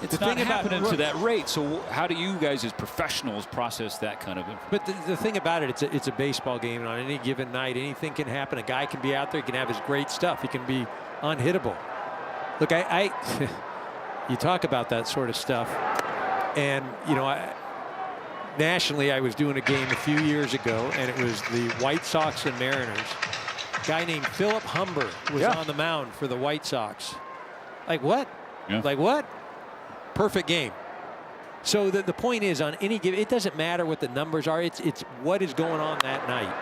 it's not happening to that rate. So how do you guys as professionals process that kind of information? But the thing about it, it's a baseball game, and on any given night, anything can happen. A guy can be out there, he can have his great stuff. He can be unhittable. Look, you talk about that sort of stuff, and you know, nationally I was doing a game a few years ago, and it was the White Sox and Mariners. A guy named Philip Humber was on the mound for the White Sox. Like what? Yeah. Like what? Perfect game. So the point is, on any given, it doesn't matter what the numbers are. It's what is going on that night.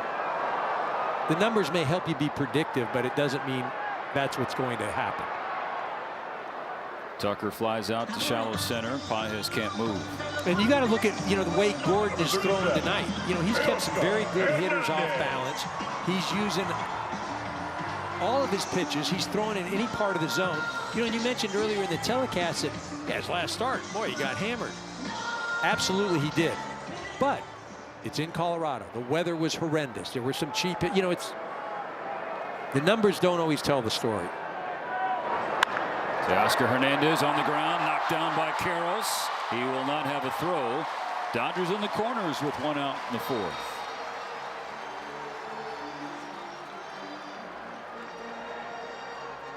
The numbers may help you be predictive, but it doesn't mean that's what's going to happen. Tucker flies out to shallow center. Pages can't move. And you got to look at, you know, the way Gordon is throwing tonight. You know, he's kept some very good hitters off balance. He's using all of his pitches. He's throwing in any part of the zone. You know, and you mentioned earlier in the telecast that his last start, boy, he got hammered. Absolutely, he did. But it's in Colorado. The weather was horrendous. There were some cheap, you know, the numbers don't always tell the story. Teoscar Hernandez on the ground, knocked down by Karros. He will not have a throw. Dodgers in the corners with 1 out in the 4th.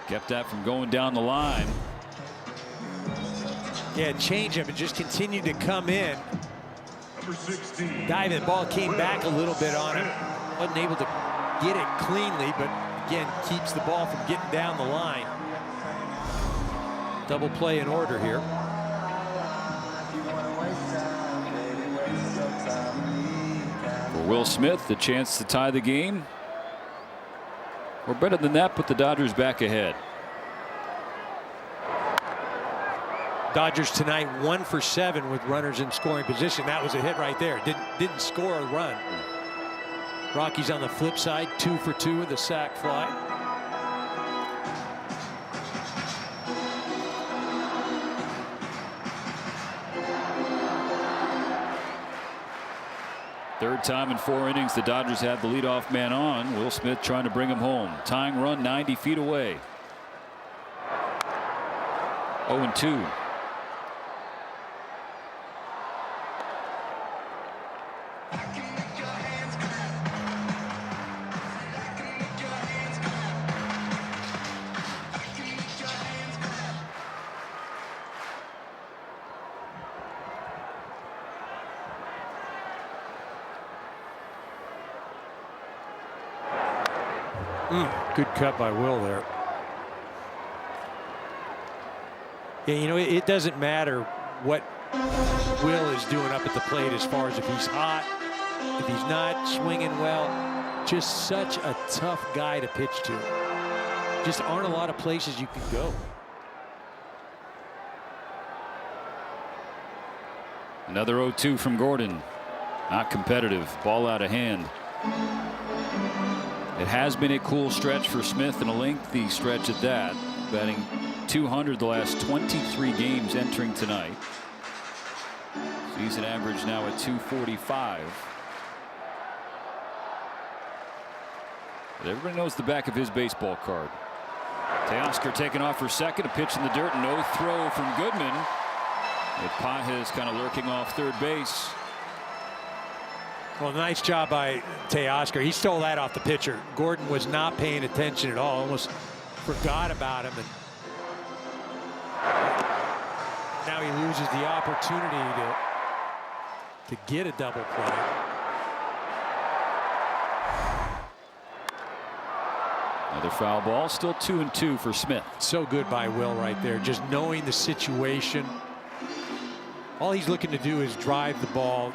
Kept that from going down the line. Yeah, changeup and just continued to come in. Number 16. Diving ball came back a little bit on him. Wasn't able to get it cleanly, but again keeps the ball from getting down the line. Double play in order here. For Will Smith, the chance to tie the game. Or better than that, put the Dodgers back ahead. Dodgers tonight 1 for 7 with runners in scoring position. That was a hit right there. Didn't score a run. Rockies on the flip side, 2 for 2 with a sac fly. Third time in 4 innings, the Dodgers have the leadoff man on. Will Smith trying to bring him home. Tying run 90 feet away. 0-2. Good cut by Will there. Yeah, you know, it doesn't matter what Will is doing up at the plate as far as if he's hot, if he's not swinging well. Just such a tough guy to pitch to. Just aren't a lot of places you can go. Another 0-2 from Gordon. Not competitive. Ball out of hand. It has been a cool stretch for Smith, and a lengthy stretch at that. Batting .200 the last 23 games entering tonight. Season average now at .245. But everybody knows the back of his baseball card. Teoscar taking off for second. A pitch in the dirt. No throw from Goodman. With Pages kind of lurking off third base. Well, nice job by Teoscar. He stole that off the pitcher. Gordon was not paying attention at all. Almost forgot about him. And now he loses the opportunity to get a double play. Another foul ball. Still 2-2 for Smith. So good by Will right there. Just knowing the situation. All he's looking to do is drive the ball,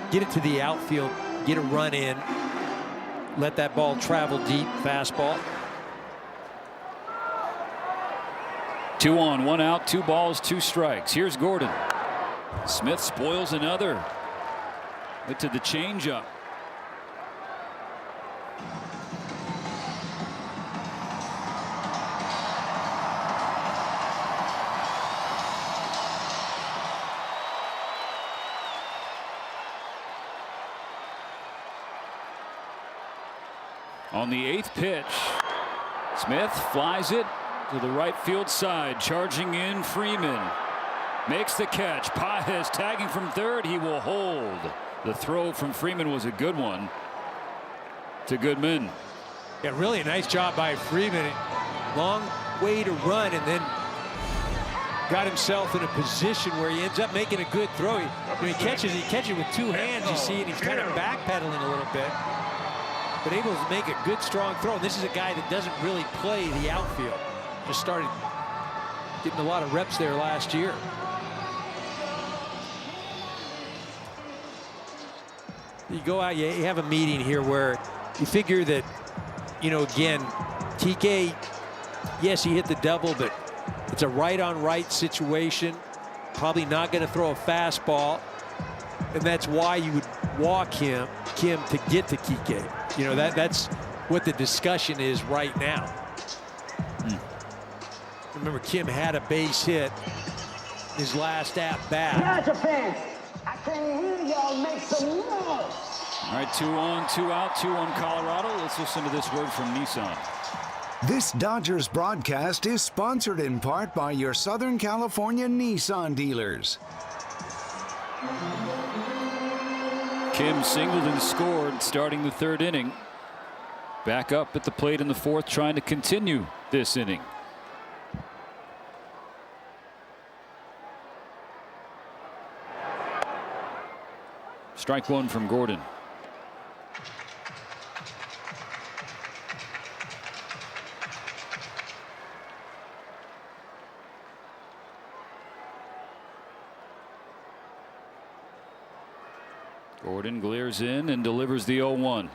get it to the outfield, get a run in, let that ball travel deep. Fastball. 2 on, 1 out, 2 balls, 2 strikes. Here's Gordon. Smith spoils another. Went to the changeup. On the 8th pitch, Smith flies it to the right field side. Charging in Freeman. Makes the catch. Pages tagging from third. He will hold. The throw from Freeman was a good one to Goodman. Yeah, really a nice job by Freeman. Long way to run, and then got himself in a position where he ends up making a good throw. When he catches it with 2 hands, you see, and he's kind of backpedaling a little bit. But able to make a good, strong throw. And this is a guy that doesn't really play the outfield. Just started getting a lot of reps there last year. You go out, you have a meeting here where you figure that, you know, again, TK, yes, he hit the double, but it's a right-on-right situation. Probably not going to throw a fastball. And that's why you would walk Kim to get to Kike. You know, that's what the discussion is right now. Remember, Kim had a base hit his last at bat. Dodger fans, I can hear y'all make some noise. All right, 2 on, 2 out, 2 on Colorado. Let's listen to this word from Nissan. This Dodgers broadcast is sponsored in part by your Southern California Nissan dealers. Kim singled and scored starting the 3rd inning. Back up at the plate in the 4th, trying to continue this inning. Strike 1 from Gordon. Gordon glares in and delivers the 0-1.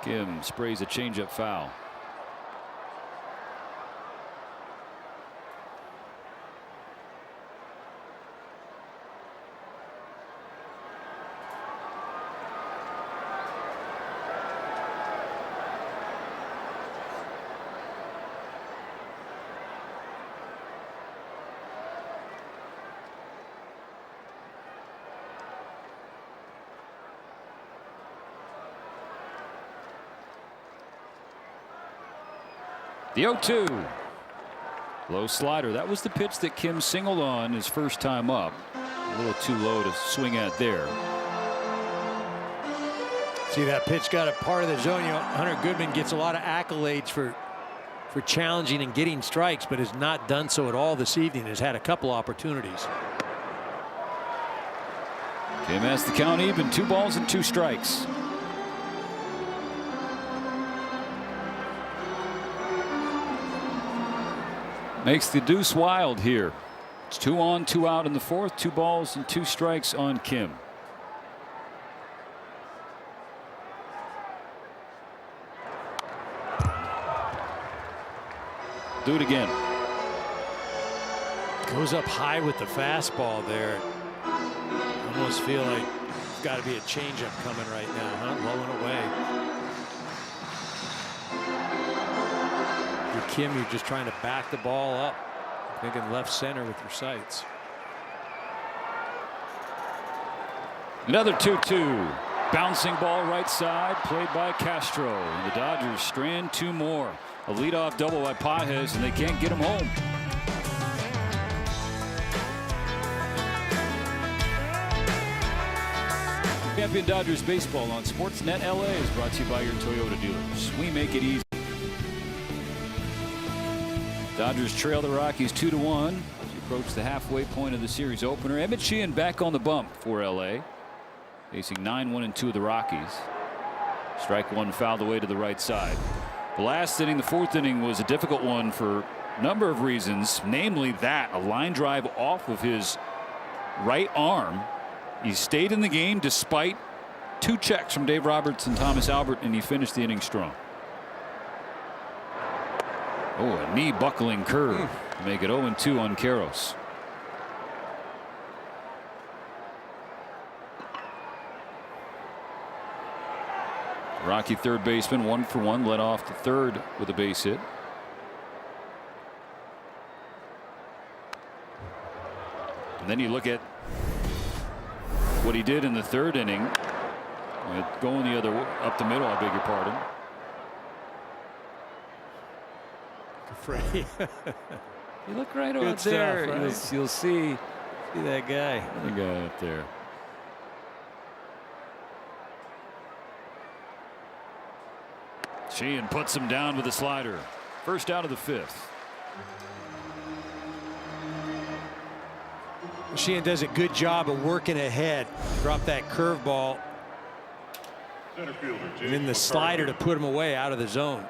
Kim sprays a changeup foul. The 0-2. Low slider. That was the pitch that Kim singled on his first time up. A little too low to swing at there. See, that pitch got a part of the zone. You know, Hunter Goodman gets a lot of accolades for challenging and getting strikes, but has not done so at all this evening. Has had a couple opportunities. Kim has the count even. 2 balls and 2 strikes. Makes the deuce wild here. It's 2 on, 2 out in the fourth. 2 balls and 2 strikes on Kim. Do it again. Goes up high with the fastball there. Almost feel like it's got to be a changeup coming right now, huh? Blowing away. You're Kim, you're just trying to back the ball up, thinking left center with your sights. Another 2-2. Bouncing ball right side, played by Castro. And the Dodgers strand 2 more. A leadoff double by Pages, and they can't get him home. Champion Dodgers baseball on SportsNet LA is brought to you by your Toyota dealers. We make it easy. Dodgers trail the Rockies 2-1 as you approach the halfway point of the series opener. Emmett Sheehan back on the bump for LA, facing 9-1-2 of the Rockies. Strike one fouled away to the right side. The last inning, the fourth inning, was a difficult one for a number of reasons, namely that a line drive off of his right arm. He stayed in the game despite 2 checks from Dave Roberts and Thomas Albert, and he finished the inning strong. Oh, a knee buckling curve to make it 0-2 on Karros. Rocky third baseman 1 for 1, led off the third with a base hit. And then you look at what he did in the third inning, going the other up the middle. I beg your pardon. Freddie. You look right Good out there. stuff, right? You'll see that guy. The guy up there. Sheehan puts him down with a slider. First out of the 5th. Sheehan does a good job of working ahead. Drop that curveball. And then the slider to put him away out of the zone.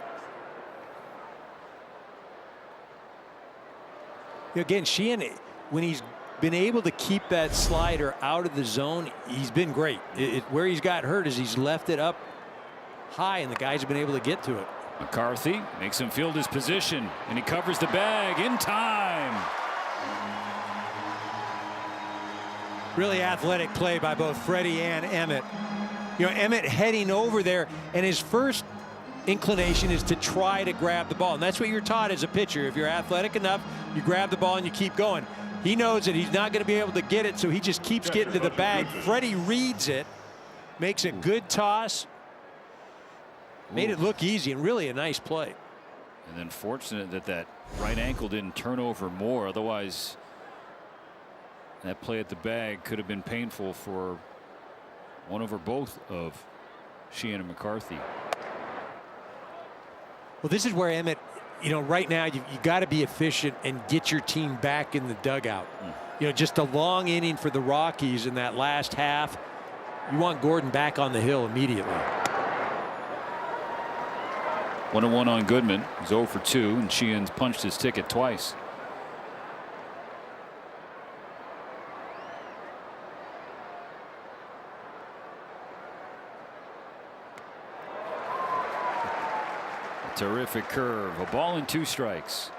Again, Sheehan, when he's been able to keep that slider out of the zone, he's been great. Where he's got hurt is he's left it up high, and the guys have been able to get to it. McCarthy makes him field his position, and he covers the bag in time. Really athletic play by both Freddie and Emmett. You know, Emmett heading over there, and his first inclination is to try to grab the ball, and that's what you're taught as a pitcher. If you're athletic enough, you grab the ball and you keep going. He knows that he's not going to be able to get it, so he just keeps getting to the bag. Freddie reads it, makes a good toss, made it look easy, and really a nice play. And then fortunate that that right ankle didn't turn over more. Otherwise, that play at the bag could have been painful for one over both of Sheehan and McCarthy. Well, this is where Emmett, you know, right now you got to be efficient and get your team back in the dugout. You know, just a long inning for the Rockies in that last half. You want Gordon back on the hill immediately. 1-1 on Goodman. He's 0 for 2, and Sheehan's punched his ticket twice. Terrific curve. A ball and 2 strikes.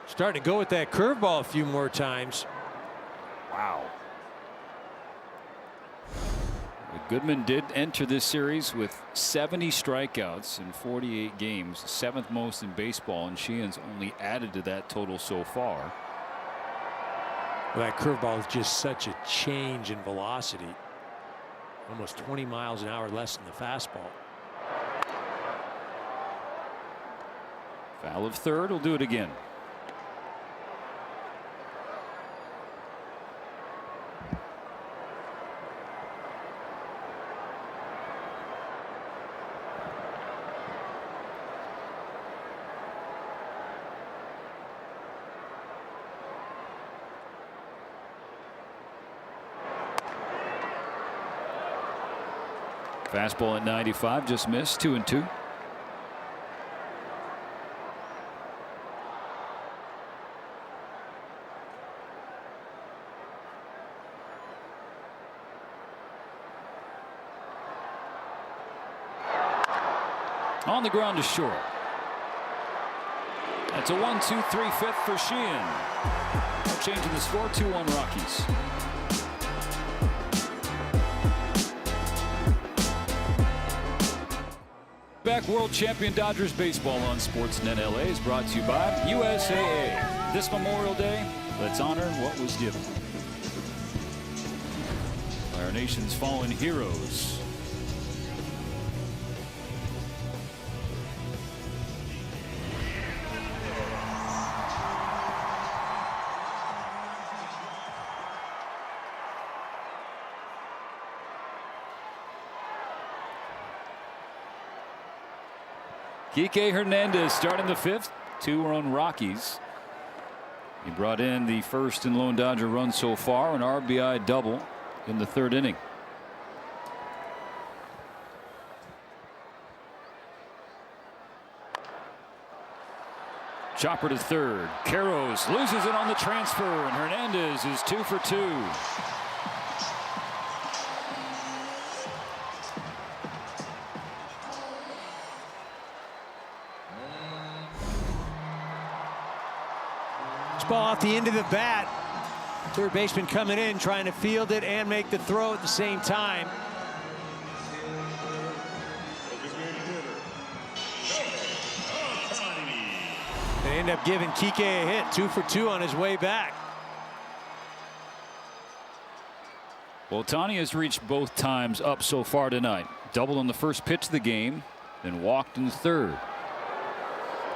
Starting to go with that curveball a few more times. Wow. Goodman did enter this series with 70 strikeouts in 48 games, 7th most in baseball, and Sheehan's only added to that total so far. Well, that curveball is just such a change in velocity. Almost 20 miles an hour less than the fastball. Foul of third will do it again. Fastball at 95, just missed. 2-2. On the ground to short. That's a 1-2-3 fifth for Sheehan. No change in the score. 2-1 Rockies. Back world champion Dodgers baseball on SportsNet LA is brought to you by USAA. This Memorial Day, let's honor what was given by our nation's fallen heroes. Kike Hernandez starting the fifth. 2-run Rockies. He brought in the first and lone Dodger run so far, an RBI double in the third inning. Chopper to third. Karros loses it on the transfer, and Hernandez is 2 for 2. Ball off the end of the bat. Third baseman coming in, trying to field it and make the throw at the same time. They end up giving Kike a hit. 2 for 2 on his way back. Well, Ohtani has reached both times up so far tonight. Doubled on the first pitch of the game, then walked in the third.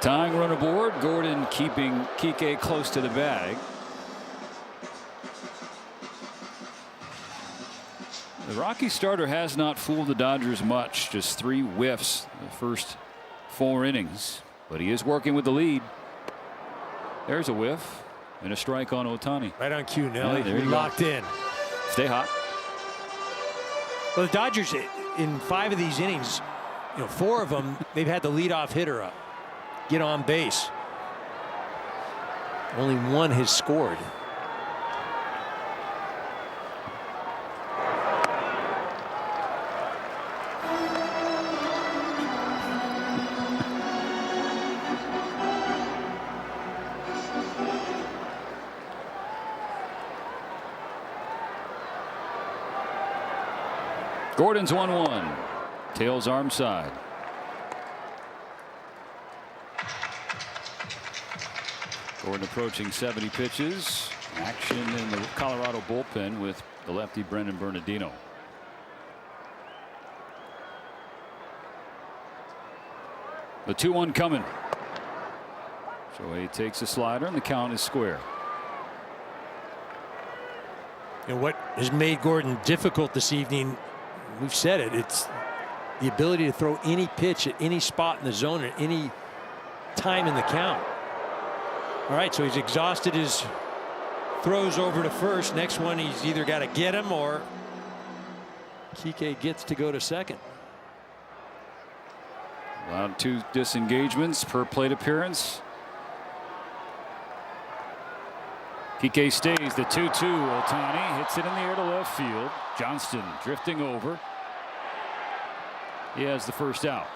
Tying run aboard. Gordon keeping Kike close to the bag. The Rocky starter has not fooled the Dodgers much. Just 3 whiffs the first 4 innings. But he is working with the lead. There's a whiff and a strike on Ohtani. Right on cue, Nelly. Yeah, there you locked go. in. Stay hot. Well, the Dodgers in 5 of these innings, 4 of them, they've had the leadoff hitter up. Get on base. Only 1 has scored. Gordon's 1-1. Tails arm side. Gordon approaching 70 pitches. Action in the Colorado bullpen with the lefty Brendan Bernardino. The 2-1 coming. Shohei takes a slider and the count is square. And what has made Gordon difficult this evening, we've said it, it's the ability to throw any pitch at any spot in the zone at any time in the count. All right, so he's exhausted his throws over to first. Next one, he's either got to get him or Kike gets to go to second. Allowed 2 disengagements per plate appearance. Kike stays. The 2-2. Ohtani hits it in the air to left field. Johnston drifting over. He has the first out.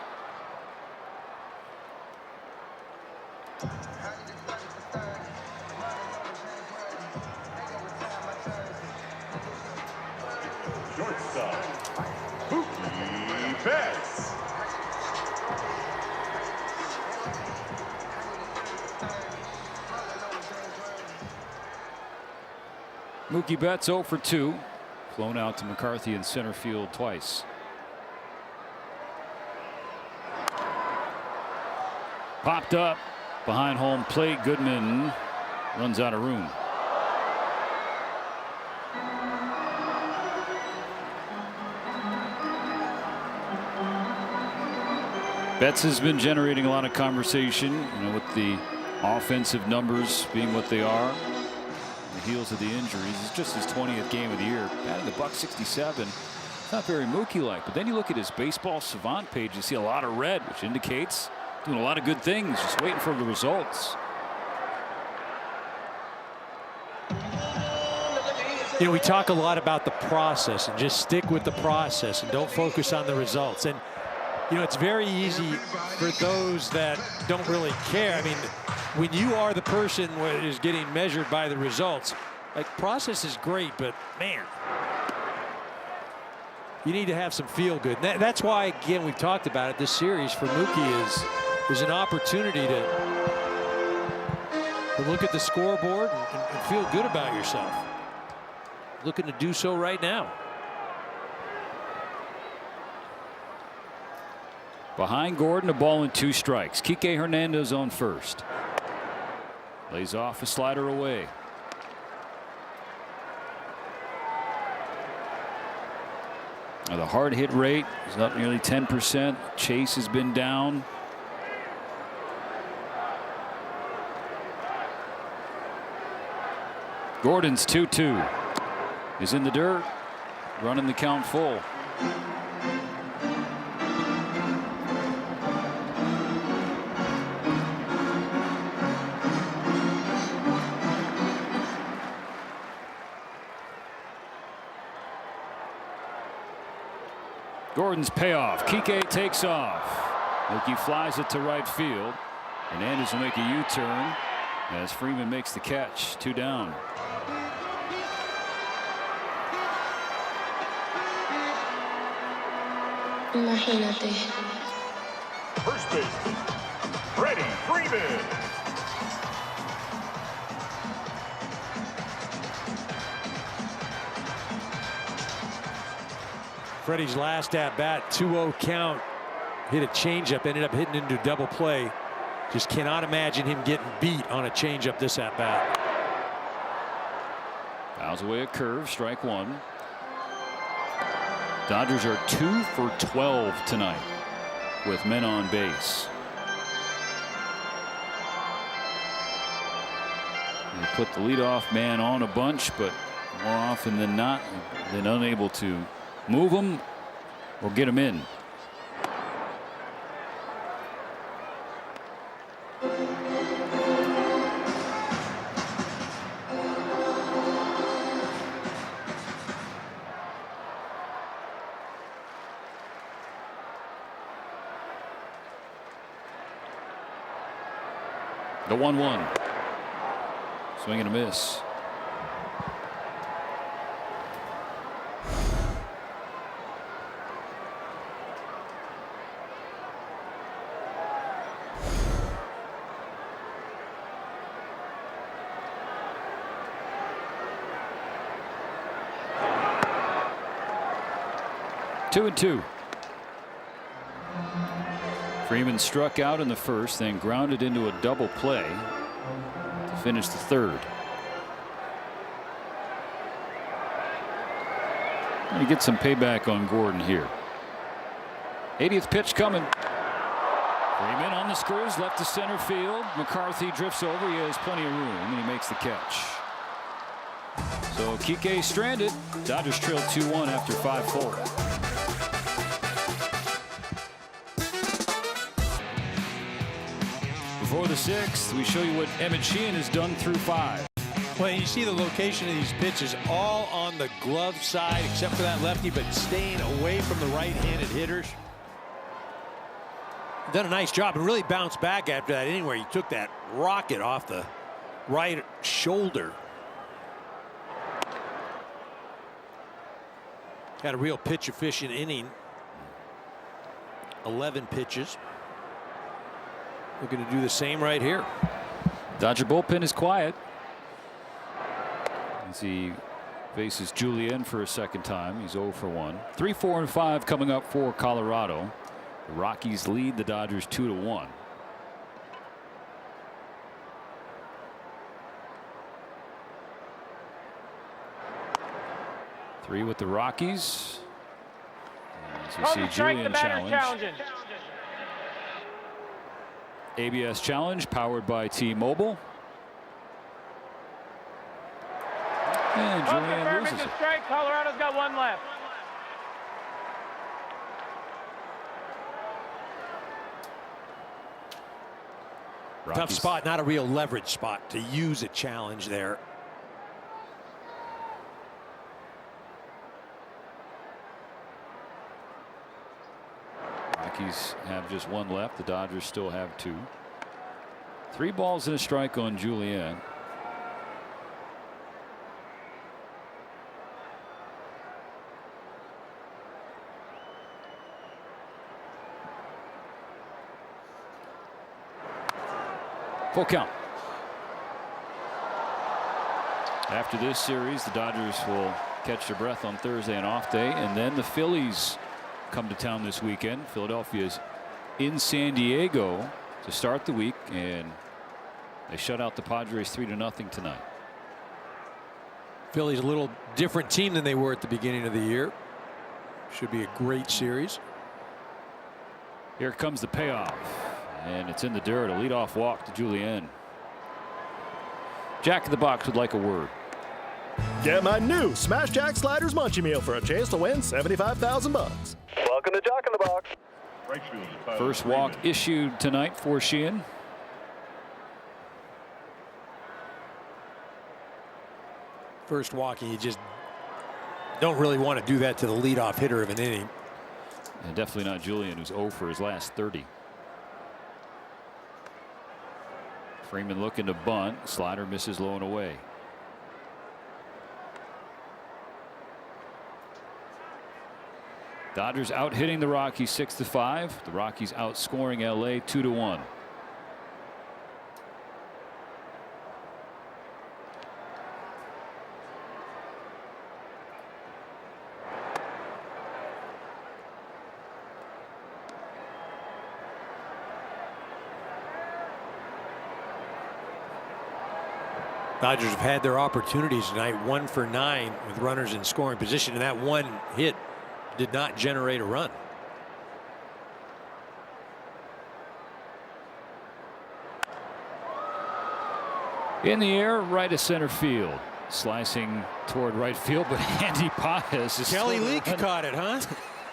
Shortstop, Mookie Betts. Mookie Betts 0 for 2. Flown out to McCarthy in center field twice. Popped up behind home plate. Goodman runs out of room. Betts has been generating a lot of conversation, with the offensive numbers being what they are. The heels of the injuries. It's just his 20th game of the year. Batting $167. It's not very Mookie-like. But then you look at his baseball savant page, you see a lot of red, which indicates doing a lot of good things, just waiting for the results. We talk a lot about the process and just stick with the process and don't focus on the results. And You know, it's very easy for those that don't really care. I mean, when you are the person who is getting measured by the results, like, process is great, but man, you need to have some feel good. That's why, again, we've talked about it. This series for Mookie is an opportunity to look at the scoreboard and feel good about yourself. Looking to do so right now. Behind Gordon, a ball and 2 strikes. Kike Hernandez on first. Lays off a slider away. Now the hard hit rate is up nearly 10%. Chase has been down. Gordon's 2-2. Is in the dirt, running the count full. Gordon's payoff. Kike takes off. Mookie flies it to right field. Hernandez will make a U-turn as Freeman makes the catch. 2 down. Imagínate. First baseman, Freddie Freeman. Freddie's last at bat, 2-0 count. Hit a changeup, ended up hitting into double play. Just cannot imagine him getting beat on a changeup this at bat. Fouls away a curve, strike 1. Dodgers are 2 for 12 tonight with men on base. They put the leadoff man on a bunch, but more often than not, they're unable to move him or get him in. The 1-1. Swing and a miss. Two and 2. Freeman struck out in the first, then grounded into a double play to finish the third. And he gets some payback on Gordon here. 80th pitch coming. Freeman on the screws, left to center field. McCarthy drifts over. He has plenty of room, and he makes the catch. So Kike stranded. Dodgers trail 2-1 after 5 full. Before the 6th, we show you what Emmett Sheehan has done through 5. Well, you see the location of these pitches all on the glove side, except for that lefty, but staying away from the right-handed hitters. Done a nice job and really bounced back after that inning where he took that rocket off the right shoulder. Had a real pitch efficient inning. 11 pitches. Looking to do the same right here. Dodger bullpen is quiet as he faces Julian for a second time. He's 0 for 1. 3, 4, and 5 coming up for Colorado. The Rockies lead the Dodgers 2-1. Three with the Rockies. As we see Julian challenge. ABS challenge powered by T-Mobile. And Julian loses it. Strike. Colorado's got 1 left. Rockies. Tough spot, not a real leverage spot to use a challenge there. Rockies have just one left. The Dodgers still have 2. 3 balls and a strike on Julian. Full count. After this series, the Dodgers will catch their breath on Thursday, an off day, and then the Phillies come to town this weekend. Philadelphia's in San Diego to start the week, and they shut out the Padres 3-0 tonight. Philly's a little different team than they were at the beginning of the year. Should be a great series. Here comes the payoff, and it's in the dirt. A leadoff walk to Julian. Jack in the Box would like a word. Get my new Smash Jack Sliders Munchie Meal for a chance to win $75,000. Welcome to Jack in the Box. First walk issued tonight for Sheehan. First walking, you just don't really want to do that to the leadoff hitter of an inning. And definitely not Julian, who's 0 for his last 30. Freeman looking to bunt. Slider misses low and away. Dodgers out hitting the Rockies 6-5. The Rockies outscoring LA 2-1. Dodgers have had their opportunities tonight, 1 for 9 with runners in scoring position, and that one hit did not generate a run. In the air, right of center field. Slicing toward right field, but Andy Paez is Kelly Leak caught it, huh?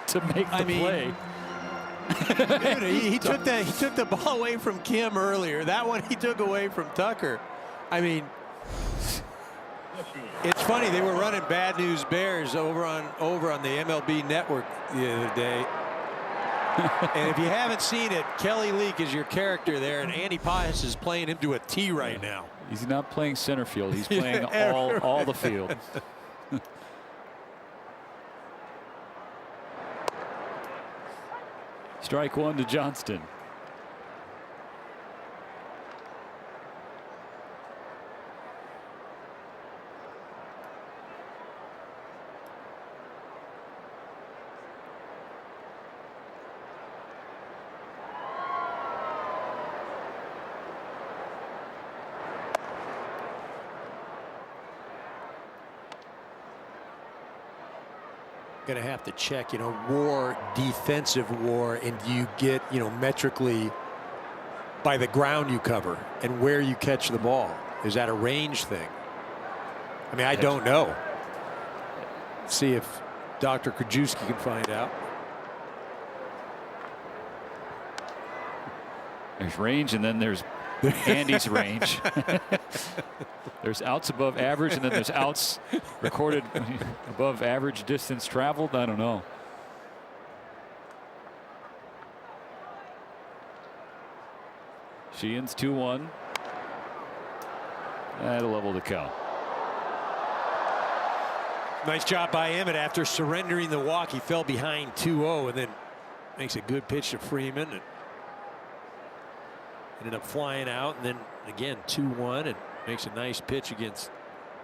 To make the play. Dude, he took the ball away from Kim earlier. That one he took away from Tucker. I mean, it's funny, they were running Bad News Bears over on the MLB network the other day. And if you haven't seen it, Kelly Leak is your character there, and Andy Paez is playing him to a T right now. He's not playing center field. He's playing all the field. Strike 1 to Johnston. Going to have to check, WAR, defensive WAR, and do you get, metrically by the ground you cover and where you catch the ball? Is that a range thing? I mean, I don't know. See if Dr. Krajewski can find out. There's range, and then there's Andy's range. There's outs above average, and then there's outs recorded above average distance traveled. I don't know. Sheehan's 2-1. That'll level the count. Nice job by Emmett after surrendering the walk. He fell behind 2-0 and then makes a good pitch to Freeman. And ended up flying out, and then again 2-1, and makes a nice pitch against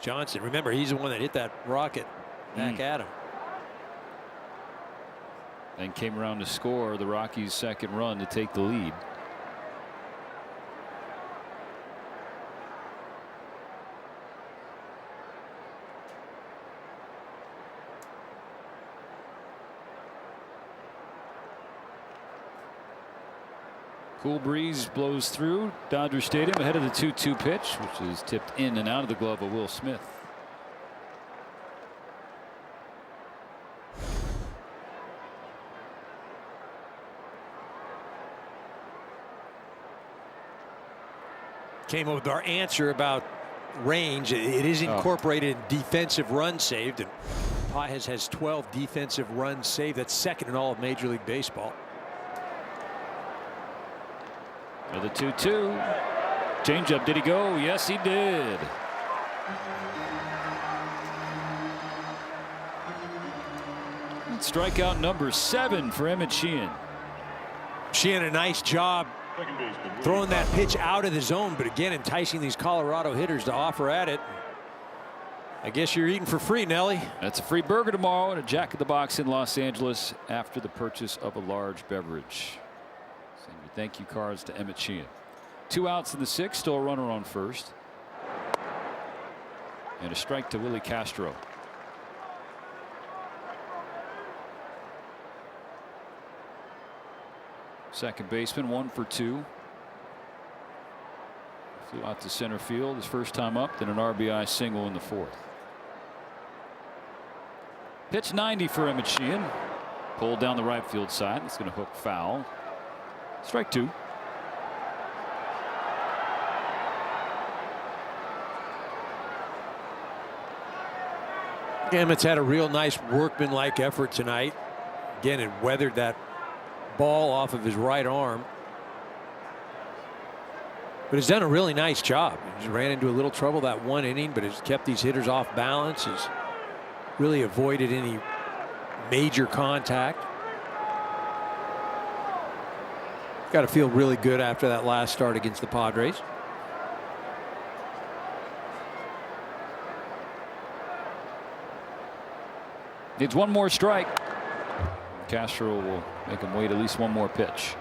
Johnson. Remember, he's the one that hit that rocket back at him. And came around to score the Rockies' second run to take the lead. Cool breeze blows through Dodger Stadium ahead of the 2-2 pitch, which is tipped in and out of the glove of Will Smith. Came up with our answer about range. It is incorporated in defensive runs saved, and Paez has 12 defensive runs saved. That's second in all of Major League Baseball. The 2-2. Changeup. Did he go? Yes, he did. Strikeout number 7 for Emmett Sheehan. Sheehan, a nice job throwing that pitch out of the zone, but again, enticing these Colorado hitters to offer at it. I guess you're eating for free, Nelly. That's a free burger tomorrow and a Jack in the Box in Los Angeles after the purchase of a large beverage. Send your thank you cards to Emmett Sheehan. 2 outs in the 6th, still a runner on first. And a strike to Willie Castro. Second baseman, 1 for 2. Flew out to center field his first time up, then an RBI single in the 4th. Pitch 90 for Emmett Sheehan. Pulled down the right field side. It's going to hook foul. Strike 2. Emmett's had a real nice workmanlike effort tonight. Again, it weathered that ball off of his right arm. But he's done a really nice job. He just ran into a little trouble that 1 inning, but has kept these hitters off balance. Has really avoided any major contact. Got to feel really good after that last start against the Padres. Needs 1 more strike. Castro will make him wait at least 1 more pitch.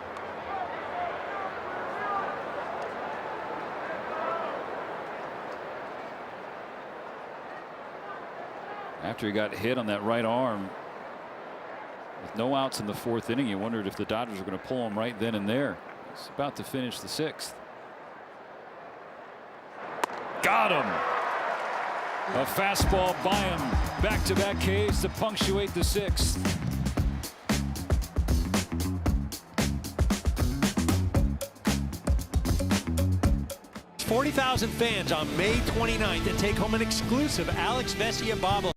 After he got hit on that right arm with no outs in the 4th inning, you wondered if the Dodgers were going to pull him right then and there. He's about to finish the 6th. Got him. A fastball by him. Back-to-back Ks to punctuate the 6th. $40,000 fans on May 29th and take home an exclusive Alex Vesia bobblehead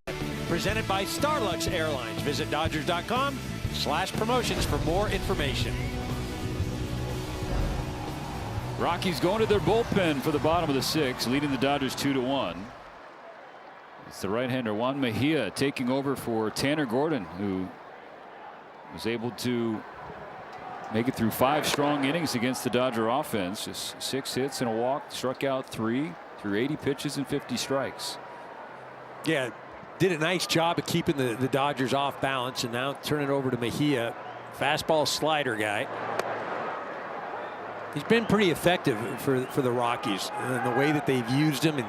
presented by Starlux Airlines. Visit Dodgers.com/promotions for more information. Rockies going to their bullpen for the bottom of the 6th, leading the Dodgers 2-1. It's the right-hander Juan Mejia taking over for Tanner Gordon, who was able to make it through 5 strong innings against the Dodger offense. Just 6 hits and a walk, struck out 3 through 80 pitches and 50 strikes. Yeah, did a nice job of keeping the Dodgers off balance, and now turn it over to Mejia, fastball slider guy. He's been pretty effective for the Rockies in the way that they've used him, and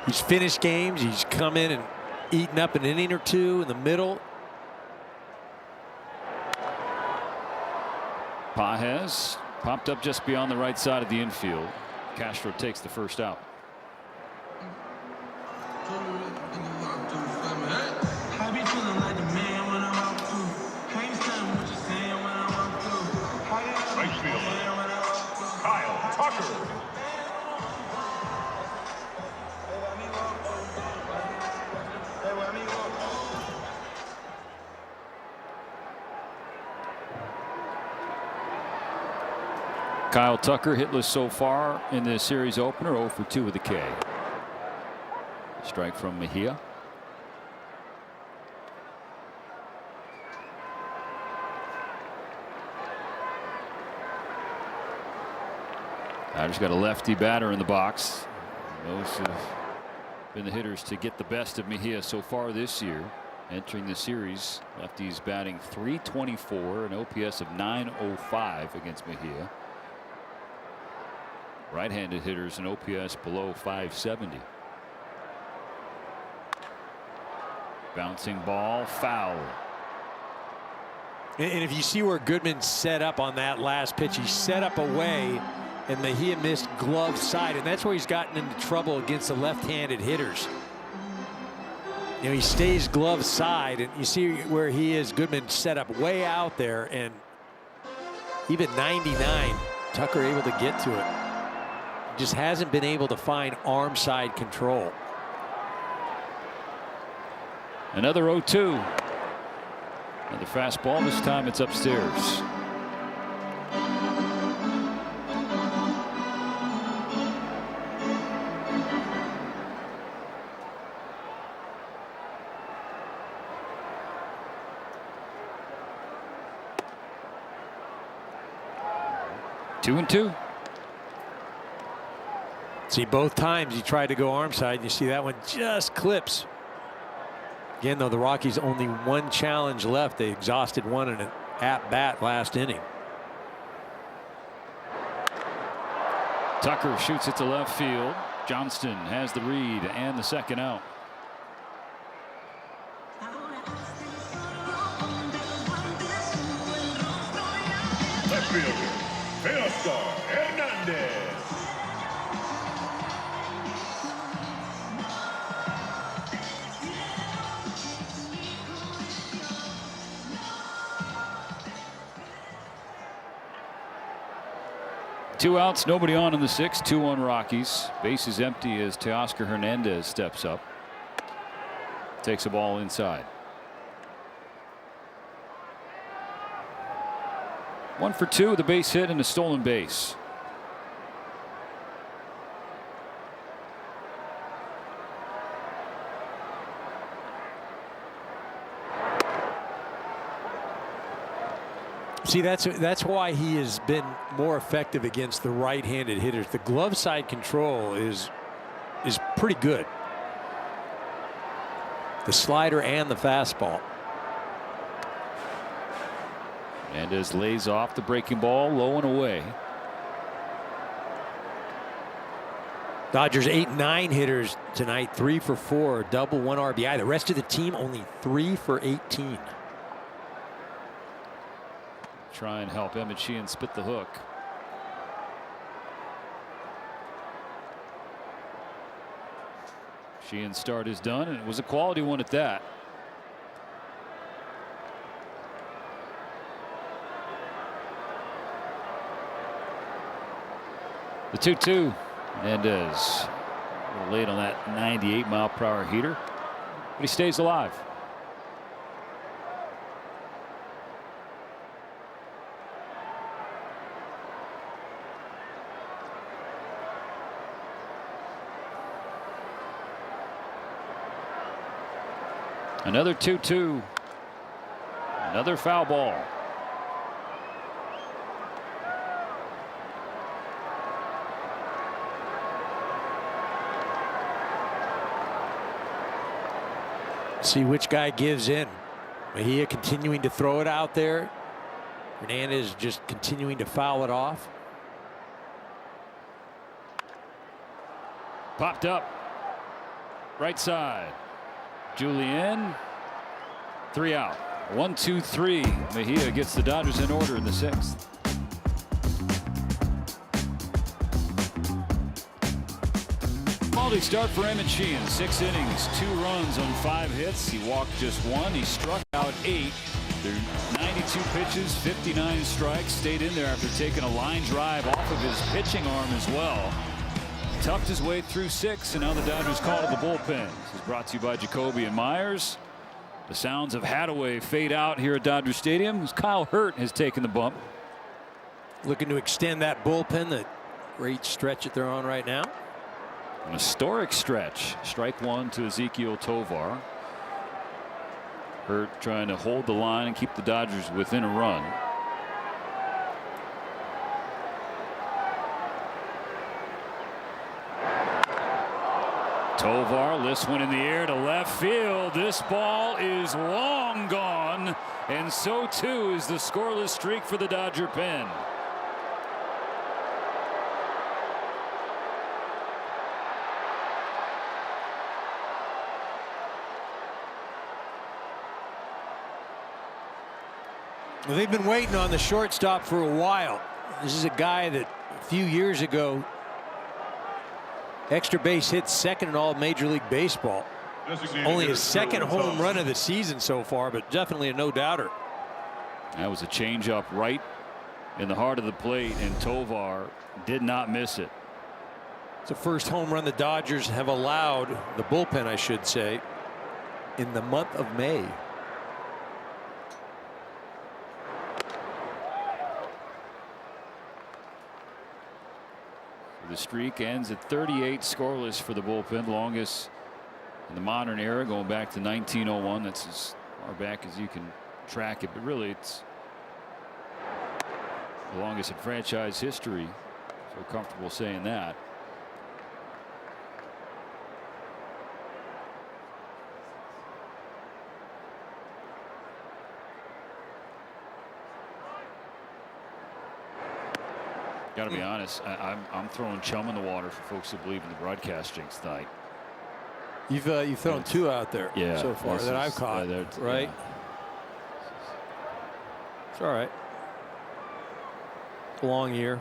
he's finished games. He's come in and eaten up an inning or 2 in the middle. Pages popped up just beyond the right side of the infield. Castro takes the first out. Right fielder, Kyle Tucker. Kyle Tucker hitless so far in the series opener, 0 for 2 with a K. Strike from Mejia. Dodgers got a lefty batter in the box. Those have been the hitters to get the best of Mejia so far this year. Entering the series, lefties batting .324, an OPS of .905 against Mejia. Right-handed hitters an OPS below .570. Bouncing ball, foul. And if you see where Goodman set up on that last pitch, he set up away, and Mejia missed glove side, and that's where he's gotten into trouble against the left-handed hitters. You know, he stays glove side, and you see where he is. Goodman set up way out there, and even 99, Tucker able to get to it. Just hasn't been able to find arm side control. Another 0-2. Another fastball. This time it's upstairs. 2-2. See, both times he tried to go arm side. You see that one just clips. Again, though, the Rockies only one challenge left. They exhausted one in an at-bat last inning. Tucker shoots it to left field. Johnston has the read and the second out. Left fielder, Teoscar Hernandez. Two outs, nobody on in the sixth. 2-1 Rockies. Base is empty as Teoscar Hernandez steps up. Takes the ball inside. 1 for 2 with a base hit and a stolen base. See, that's why he has been more effective against the right-handed hitters. The glove side control is pretty good. The slider and the fastball. Hernandez lays off the breaking ball, low and away. Dodgers 8-9 hitters tonight, 3 for 4, double, 1 RBI. The rest of the team only 3 for 18. Try and help Emmett Sheehan spit the hook. Sheehan's start is done, and it was a quality one at that. The 2-2. Hernandez a little late on that 98-mile-per-hour heater, but he stays alive. Another 2-2. Another foul ball. See which guy gives in. Mejia continuing to throw it out there. Hernandez just continuing to foul it off. Popped up. Right side. Julian. 3 out. 1, 2, 3. Mejia gets the Dodgers in order in the 6th. Quality start for Emmett Sheehan. 6 innings, 2 runs on 5 hits. He walked just 1. He struck out 8. Through 92 pitches, 59 strikes. Stayed in there after taking a line drive off of his pitching arm as well. Tucked his way through 6, and now the Dodgers call to the bullpen. This is brought to you by Jacoby and Myers. The sounds of Hadaway fade out here at Dodger Stadium as Kyle Hurt has taken the bump. Looking to extend that bullpen, the great stretch that they're on right now. An historic stretch. Strike 1 to Ezekiel Tovar. Hurt trying to hold the line and keep the Dodgers within a run. Tovar lifts one in the air to left field. This ball is long gone, and so too is the scoreless streak for the Dodger pen. Well, they've been waiting on the shortstop for a while. This is a guy that a few years ago extra base hit second in all Major League Baseball. Only his second home run of the season so far, but definitely a no-doubter. That was a changeup right in the heart of the plate, and Tovar did not miss it. It's the first home run the Dodgers have allowed, the bullpen I should say, in the month of May. The streak ends at 38 scoreless for the bullpen, longest in the modern era, going back to 1901. That's as far back as you can track it, but really it's The longest in franchise history. So comfortable saying that. Got to be honest, I'm throwing chum in the water for folks who believe in the broadcast jinx tonight. You've thrown 2 out there so far that I've caught, right? Yeah. It's all right. It's a long year.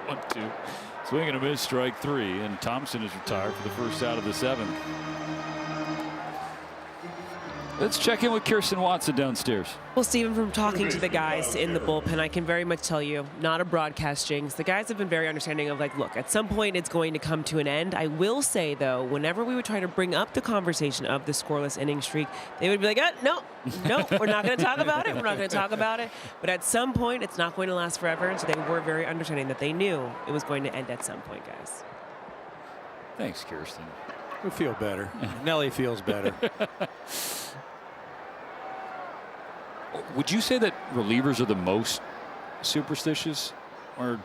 1-2. Swing and a miss, strike 3, and Thompson is retired for the first out of the 7th. Let's check in with Kirsten Watson downstairs. Well, Stephen, from talking to the guys in the bullpen, I can very much tell you, not a broadcast jinx. The guys have been very understanding of, like, look, at some point it's going to come to an end. I will say, though, whenever we would try to bring up the conversation of the scoreless inning streak, they would be like, no, we're not going to talk about it. We're not going to talk about it. But at some point, it's not going to last forever. So they were very understanding that they knew it was going to end at some point, guys. Thanks, Kirsten. We feel better. Nelly feels better. Would you say that relievers are the most superstitious, or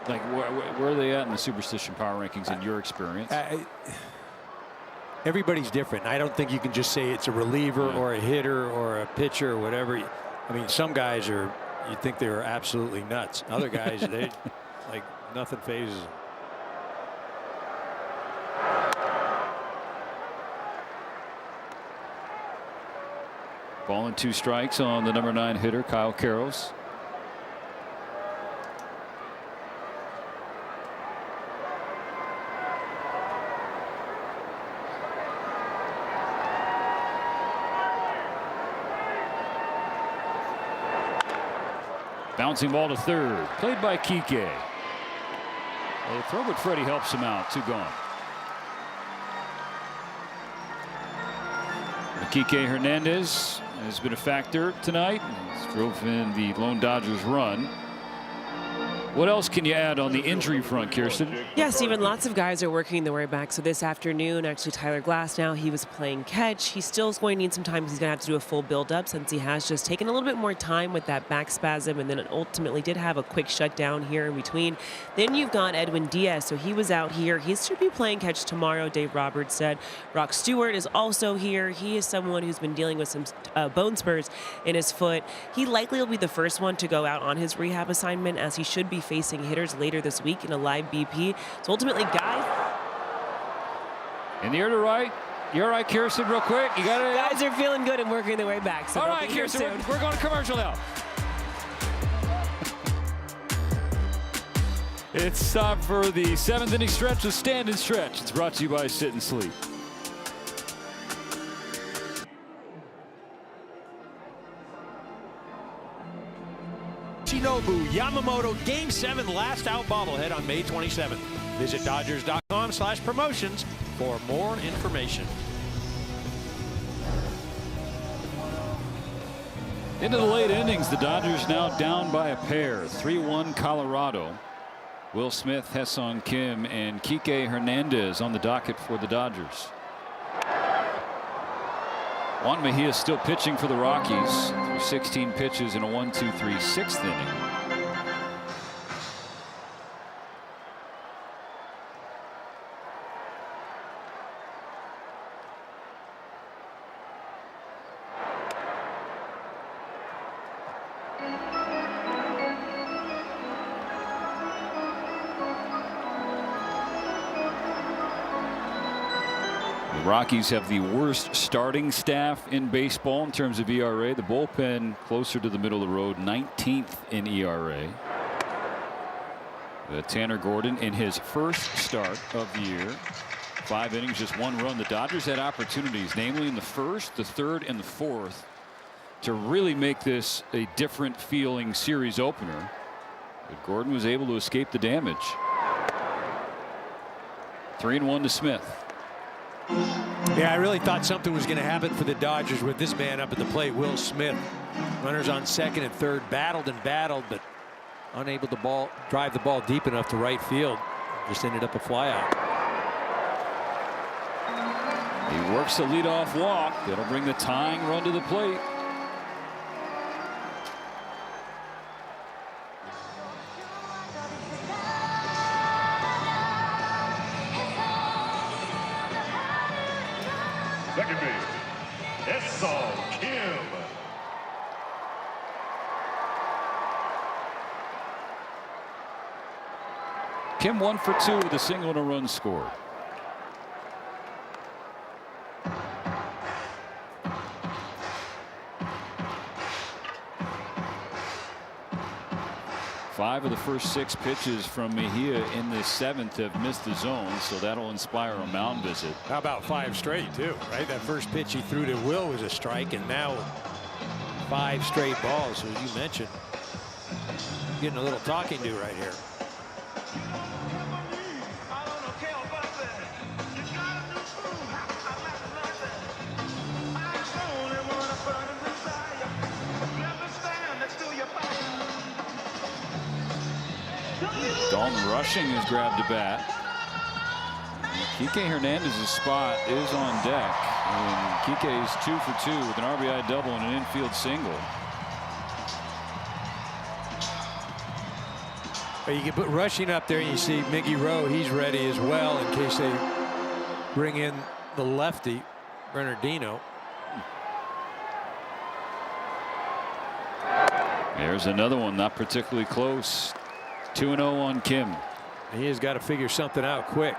like where are they at in the superstition power rankings in your experience? Everybody's different. I don't think you can just say it's a reliever or a hitter or a pitcher or whatever. I mean, some guys you think they're absolutely nuts. Other guys, they like nothing phases them. Ball and 2 strikes on the number 9 hitter, Kyle Karros. Bouncing ball to third, played by Kike. Well, the throw, but Freddie helps him out. 2 gone. Kike Hernandez has been a factor tonight. He's drove in the lone Dodgers run. What else can you add on the injury front, Kirsten? Yeah, Stephen, lots of guys are working their way back. So this afternoon, actually, Tyler Glass now, he was playing catch. He still is going to need some time because he's going to have to do a full build-up since he has just taken a little bit more time with that back spasm and then ultimately did have a quick shutdown here in between. Then you've got Edwin Diaz. So he was out here. He should be playing catch tomorrow, Dave Roberts said. Rock Stewart is also here. He is someone who's been dealing with some bone spurs in his foot. He likely will be the first one to go out on his rehab assignment, as he should be facing hitters later this week in a live BP. So ultimately, guys, in the air to right. You're right, Kirsten, real quick. You got it. Guys are feeling good and working their way back. So all right, Kirsten, we're going to commercial now. It's time for the 7th inning stretch of Stand and Stretch. It's brought to you by Sit and Sleep. Shinobu Yamamoto Game 7 last out bobblehead on May 27th. Visit Dodgers.com/promotions for more information. Into the late innings, the Dodgers now down by a pair. 3-1 Colorado. Will Smith, Ha-Seong Kim, and Kike Hernandez on the docket for the Dodgers. Juan Mejia still pitching for the Rockies through 16 pitches in a 1-2-3 6th inning. Rockies have the worst starting staff in baseball in terms of ERA. The bullpen closer to the middle of the road, 19th in ERA. Tanner Gordon in his first start of the year. 5 innings, just 1 run. The Dodgers had opportunities, namely in the first, the third, and the fourth, to really make this a different feeling series opener. But Gordon was able to escape the damage. 3-1 to Smith. Yeah, I really thought something was going to happen for the Dodgers with this man up at the plate, Will Smith. Runners on second and third, battled, but unable to drive the ball deep enough to right field. Just ended up a flyout. He works the leadoff walk. That'll bring the tying run to the plate. second base, Kim. Kim 1 for 2 with a single and a run scored. Five of the first 6 pitches from Mejia in the 7th have missed the zone, so that'll inspire a mound visit. How about 5 straight too, right? That first pitch he threw to Will was a strike, and now 5 straight balls, as you mentioned. Getting a little talking to right here. Dalton Rushing has grabbed a bat. Kike Hernandez's spot is on deck, and Kike is 2 for 2 with an RBI double and an infield single. You can put Rushing up there, and you see Miggy Rowe. He's ready as well in case they bring in the lefty, Bernardino. There's another one, not particularly close. 2-0 on Kim. He has got to figure something out quick.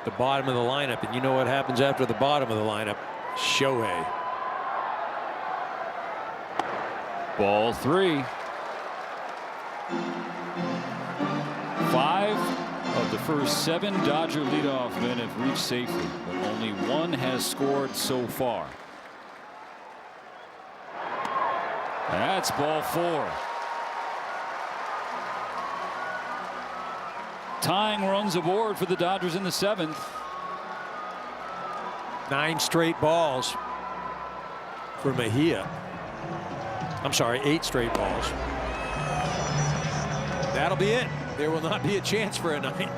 The bottom of the lineup, and you know what happens after the bottom of the lineup. Shohei. Ball 3. 5 of the first 7 Dodger leadoff men have reached safely, but only 1 has scored so far. That's ball 4. Tying runs aboard for the Dodgers in the 7th. 9 straight balls for Mejia. I'm sorry, 8 straight balls. That'll be it. There will not be a chance for a 9th.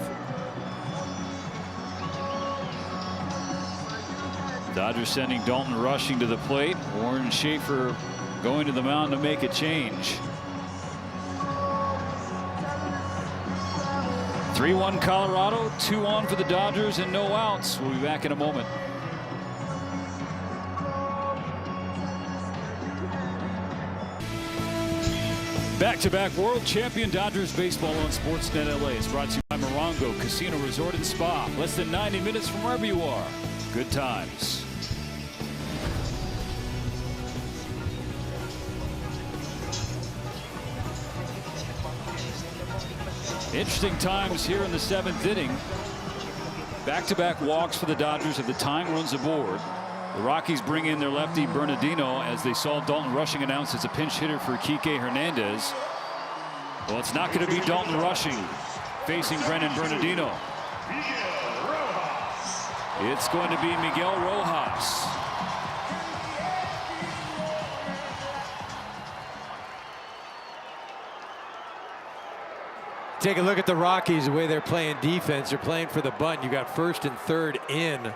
Dodgers sending Dalton Rushing to the plate. Warren Schaefer going to the mound to make a change. 3-1 Colorado, 2 on for the Dodgers, and no outs. We'll be back in a moment. Back-to-back world champion Dodgers baseball on SportsNet LA is brought to you by Morongo Casino Resort and Spa. Less than 90 minutes from wherever you are. Good times. Interesting times here in the 7th inning. Back-to-back walks for the Dodgers as the tying runs aboard. The Rockies bring in their lefty Bernardino as they saw Dalton Rushing announced as a pinch hitter for Kike Hernandez. Well, it's not going to be Dalton Rushing facing Brennan Bernardino. It's going to be Miguel Rojas. Take a look at the Rockies, the way they're playing defense. They're playing for the bunt. You got 1st and 3rd in.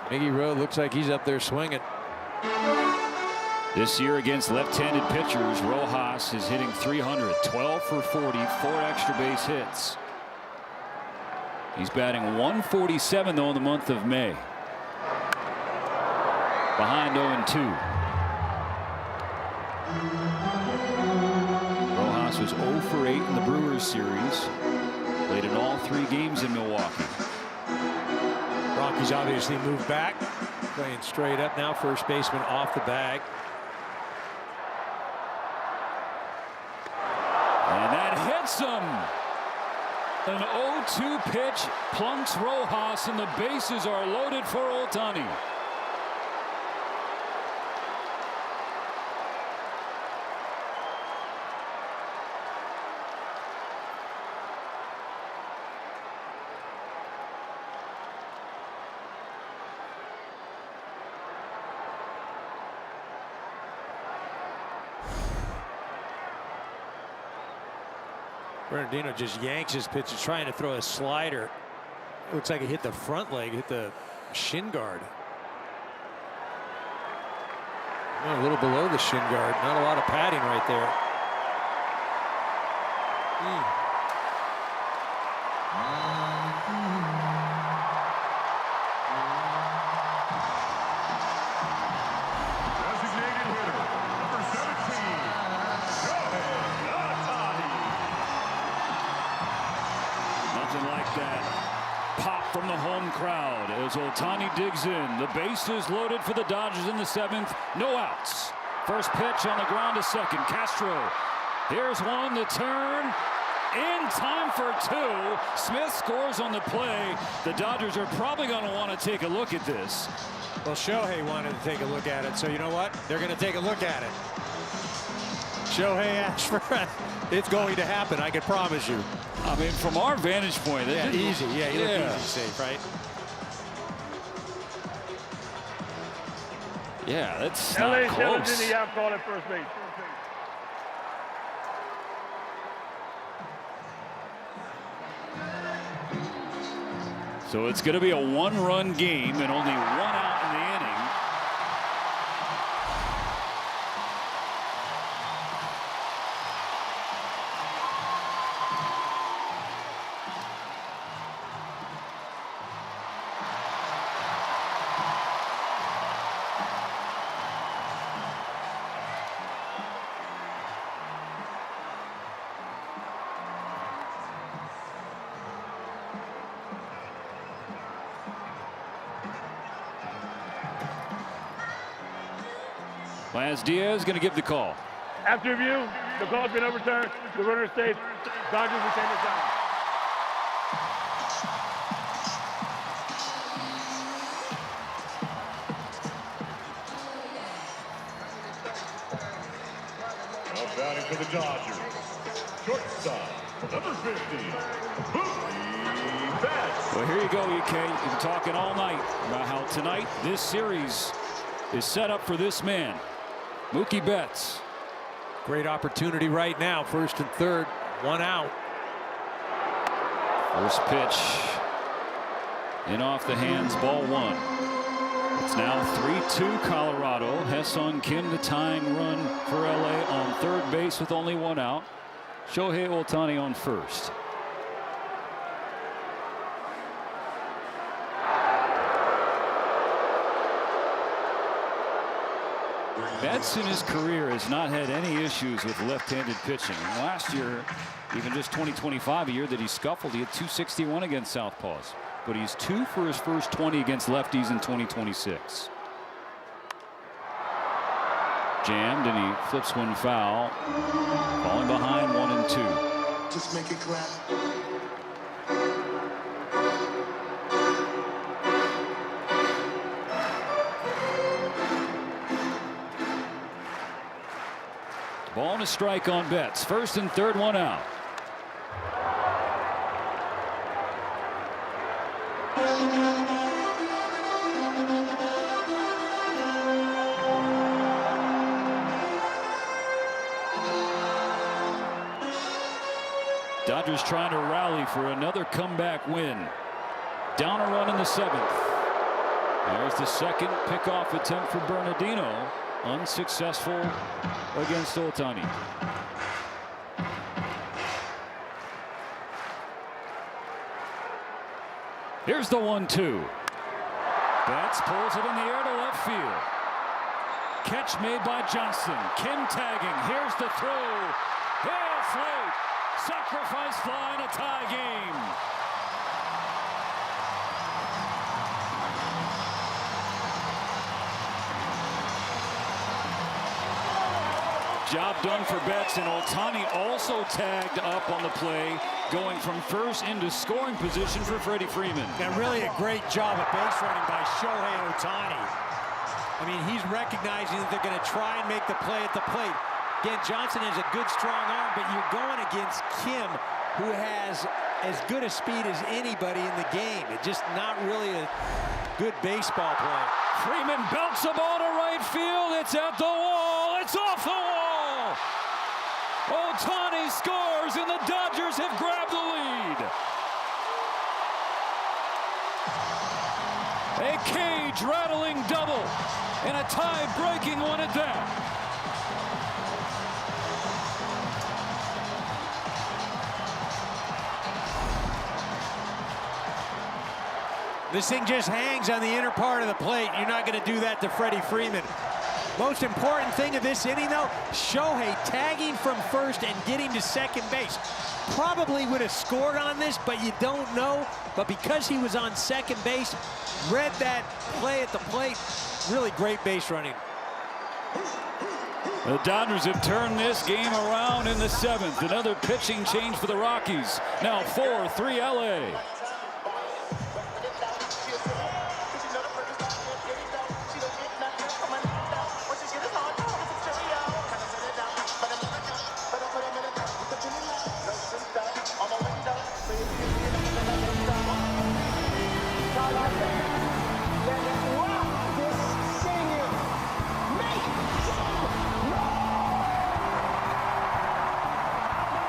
Miggy Rowe looks like he's up there swinging. This year against left-handed pitchers, Rojas is hitting .300, 12 for 40, 4 extra base hits. He's batting .147 though in the month of May. Behind 0-2. Rojas was 0 for 8 in the Brewers series. Played in all 3 games in Milwaukee. Rockies obviously moved back, playing straight up now. First baseman off the bag. And that hits him. An 0-2 pitch plunks Rojas, and the bases are loaded for Ohtani. Bernardino just yanks his pitch, is trying to throw a slider. It looks like it hit the front leg, hit the shin guard. A little below the shin guard. Not a lot of padding right there. Mm. 1-0 . 1-0 that pop from the home crowd as Ohtani digs in. The base is loaded for the Dodgers in the 7th. No outs. First pitch on the ground to second. Castro. Here's one, the turn. In time for 2. Smith scores on the play. The Dodgers are probably going to want to take a look at this. Well, Shohei wanted to take a look at it, so you know what? They're going to take a look at it. Shohei asked for it. It's going to happen, I can promise you. I mean, from our vantage point, yeah, easy. Yeah, you look easy, safe, right? Yeah, that's not close. in the outfield at first base. So it's going to be a 1-run game and only 1 out in the inning. Laz Diaz going to give the call. After review, the call's been overturned. The runner stays. Dodgers retain the time. Now batting for the Dodgers. Shortstop, number 50, Mookie Betts. Well, here you go, EK. You've been talking all night about how tonight this series is set up for this man. Mookie Betts. Great opportunity right now. 1st and 3rd, 1 out. First pitch in off the hands, ball 1. It's now 3-2 Colorado. Ha-Seong Kim the tying run for LA on 3rd base with only 1 out. Shohei Ohtani on 1st. Betts in his career has not had any issues with left-handed pitching. And last year, even just 2025, a year that he scuffled, he had 261 against southpaws. But he's 2 for his first 20 against lefties in 2026. Jammed, and he flips one foul. Falling behind 1-2. Just make it clap. Ball and a strike on Betts. 1st and 3rd, 1 out. Dodgers trying to rally for another comeback win. Down a run in the 7th. There's the second pickoff attempt for Bernardino. Unsuccessful against Ohtani. Here's the 1-2. Betts pulls it in the air to left field. Catch made by Johnson. Kim tagging. Here's the throw. It's late. Sacrifice fly in a tie game. Job done for Betts, and Ohtani also tagged up on the play, going from first into scoring position for Freddie Freeman. And really a great job of base running by Shohei Ohtani. I mean, he's recognizing that they're going to try and make the play at the plate. Again, Johnson has a good, strong arm, but you're going against Kim, who has as good a speed as anybody in the game. It's just not really a good baseball play. Freeman belts a ball to right field. It's at the wall. It's off the wall. Ohtani scores, and the Dodgers have grabbed the lead. A cage-rattling double, and a tie-breaking one at that. This thing just hangs on the inner part of the plate. You're not going to do that to Freddie Freeman. Most important thing of this inning, though, Shohei tagging from first and getting to second base. Probably would have scored on this, but you don't know. But because he was on second base, read that play at the plate. Really great base running. The Dodgers have turned this game around in the 7th. Another pitching change for the Rockies. Now 4-3 LA.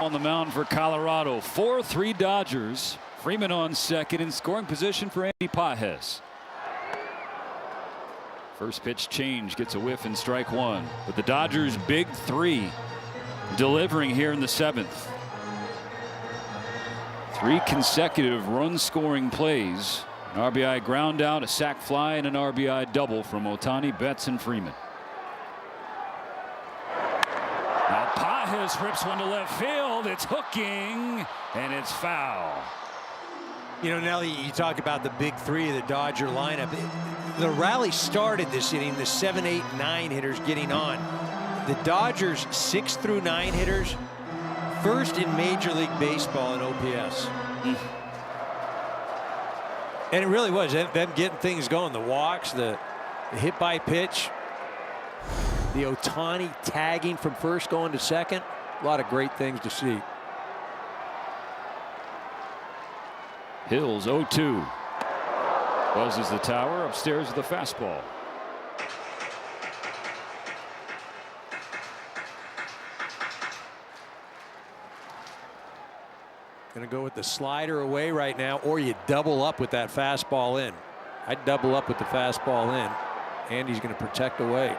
On the mound for Colorado, 4-3 Dodgers. Freeman on second in scoring position for Andy Pages. First pitch change, gets a whiff and strike one. But the Dodgers' big three delivering here in the 7th. 3 consecutive run-scoring plays. An RBI ground out, a sac fly, and an RBI double from Ohtani, Betts, and Freeman. Now Pages rips one to left field. It's hooking, and it's foul. You know, Nelly, you talk about the big three of the Dodger lineup. The rally started this inning, the 7, 8, 9 hitters getting on. The Dodgers 6 through 9 hitters, first in Major League Baseball in OPS. And it really was them getting things going. The walks, the hit by pitch, the Ohtani tagging from first going to second. A lot of great things to see. Hills 0-2. Buzzes the tower, upstairs with the fastball. Going to go with the slider away right now, or you double up with that fastball in. I'd double up with the fastball in. Andy's going to protect away.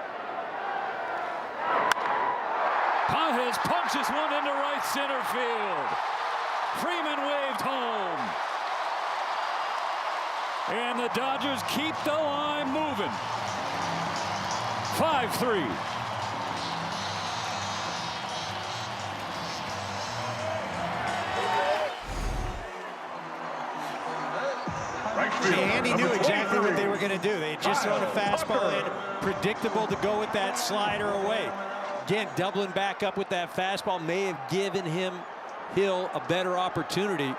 Pages punches one into right center field. Freeman waved home. And the Dodgers keep the line moving. 5-3. Andy knew exactly what they were going to do. They had just thrown a fastball in, predictable to go with that slider away. Again, doubling back up with that fastball may have given Hill a better opportunity.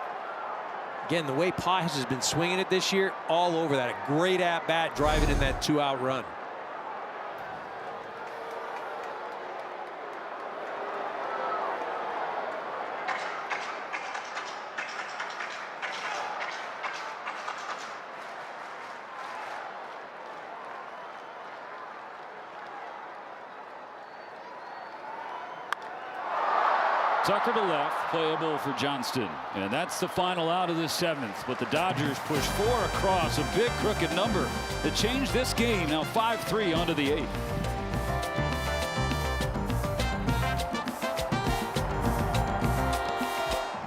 Again, the way Pages has been swinging it this year, all over that. A great at-bat driving in that 2-out run. Tucker to left, playable for Johnston. And that's the final out of the 7th. But the Dodgers push 4 across, a big crooked number to change this game. Now 5-3 onto the 8th.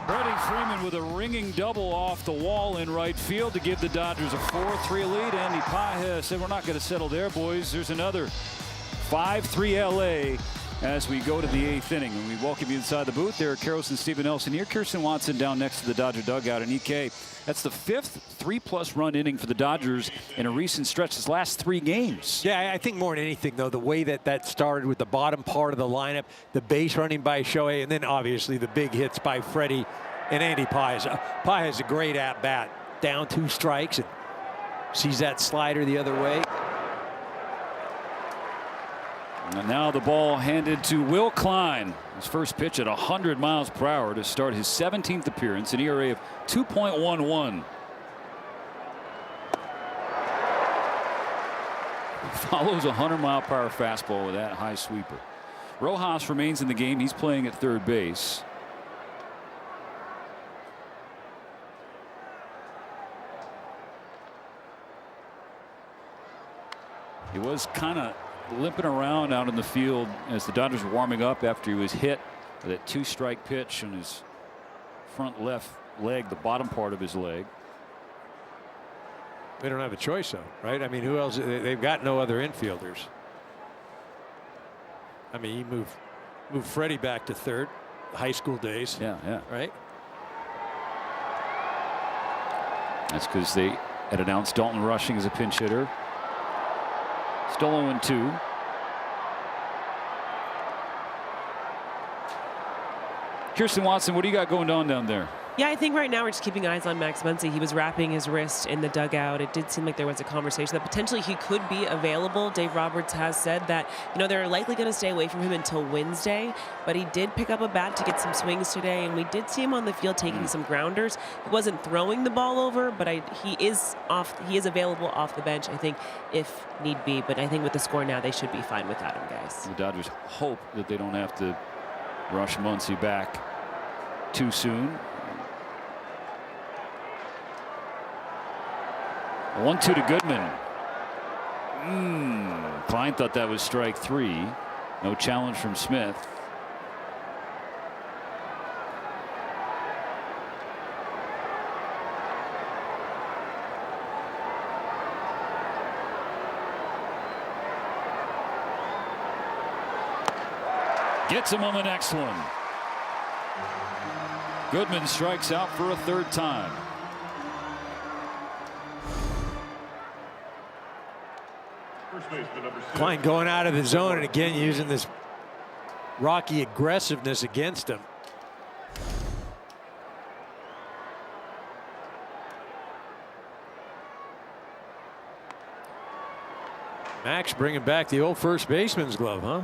Freddie Freeman with a ringing double off the wall in right field to give the Dodgers a 4-3 lead. Andy Pages said, we're not going to settle there, boys. There's another 5-3 LA. As we go to the 8th inning, and we welcome you inside the booth. There are Karros and Steven Nelson here. Kirsten Watson down next to the Dodger dugout. And EK, that's the 5th 3+ run inning for the Dodgers in a recent stretch. His last 3 games. Yeah, I think more than anything, though, the way that started with the bottom part of the lineup, the base running by Shohei, and then obviously the big hits by Freddie and Andy Pages. Pages a great at-bat. Down 2 strikes and sees that slider the other way. And now the ball handed to Will Klein. His first pitch at 100 miles per hour to start his 17th appearance, an ERA of 2.11. Follows a 100-mile-per-hour fastball with that high sweeper. Rojas remains in the game. He's playing at third base. He was kind of limping around out in the field as the Dodgers were warming up after he was hit with that 2-strike pitch on his front left leg, the bottom part of his leg. They don't have a choice, though, right? I mean, who else? They've got no other infielders. I mean, he moved Freddie back to third, high school days. Yeah. Right. That's because they had announced Dalton Rushing as a pinch hitter. Still 0-2. Kirsten Watson, what do you got going on down there? Yeah, I think right now we're just keeping eyes on Max Muncy. He was wrapping his wrist in the dugout. It did seem like there was a conversation that potentially he could be available. Dave Roberts has said that, they're likely going to stay away from him until Wednesday, but he did pick up a bat to get some swings today, and we did see him on the field taking some grounders. He wasn't throwing the ball over, but he is available off the bench, I think, if need be. But I think with the score now, they should be fine without him, guys. The Dodgers hope that they don't have to rush Muncy back too soon. 1-2 to Goodman. Klein thought that was strike 3. No challenge from Smith. Gets him on the next one. Goodman strikes out for a third time. Klein going out of the zone and again using this Rocky aggressiveness against him. Max bringing back the old first baseman's glove, huh?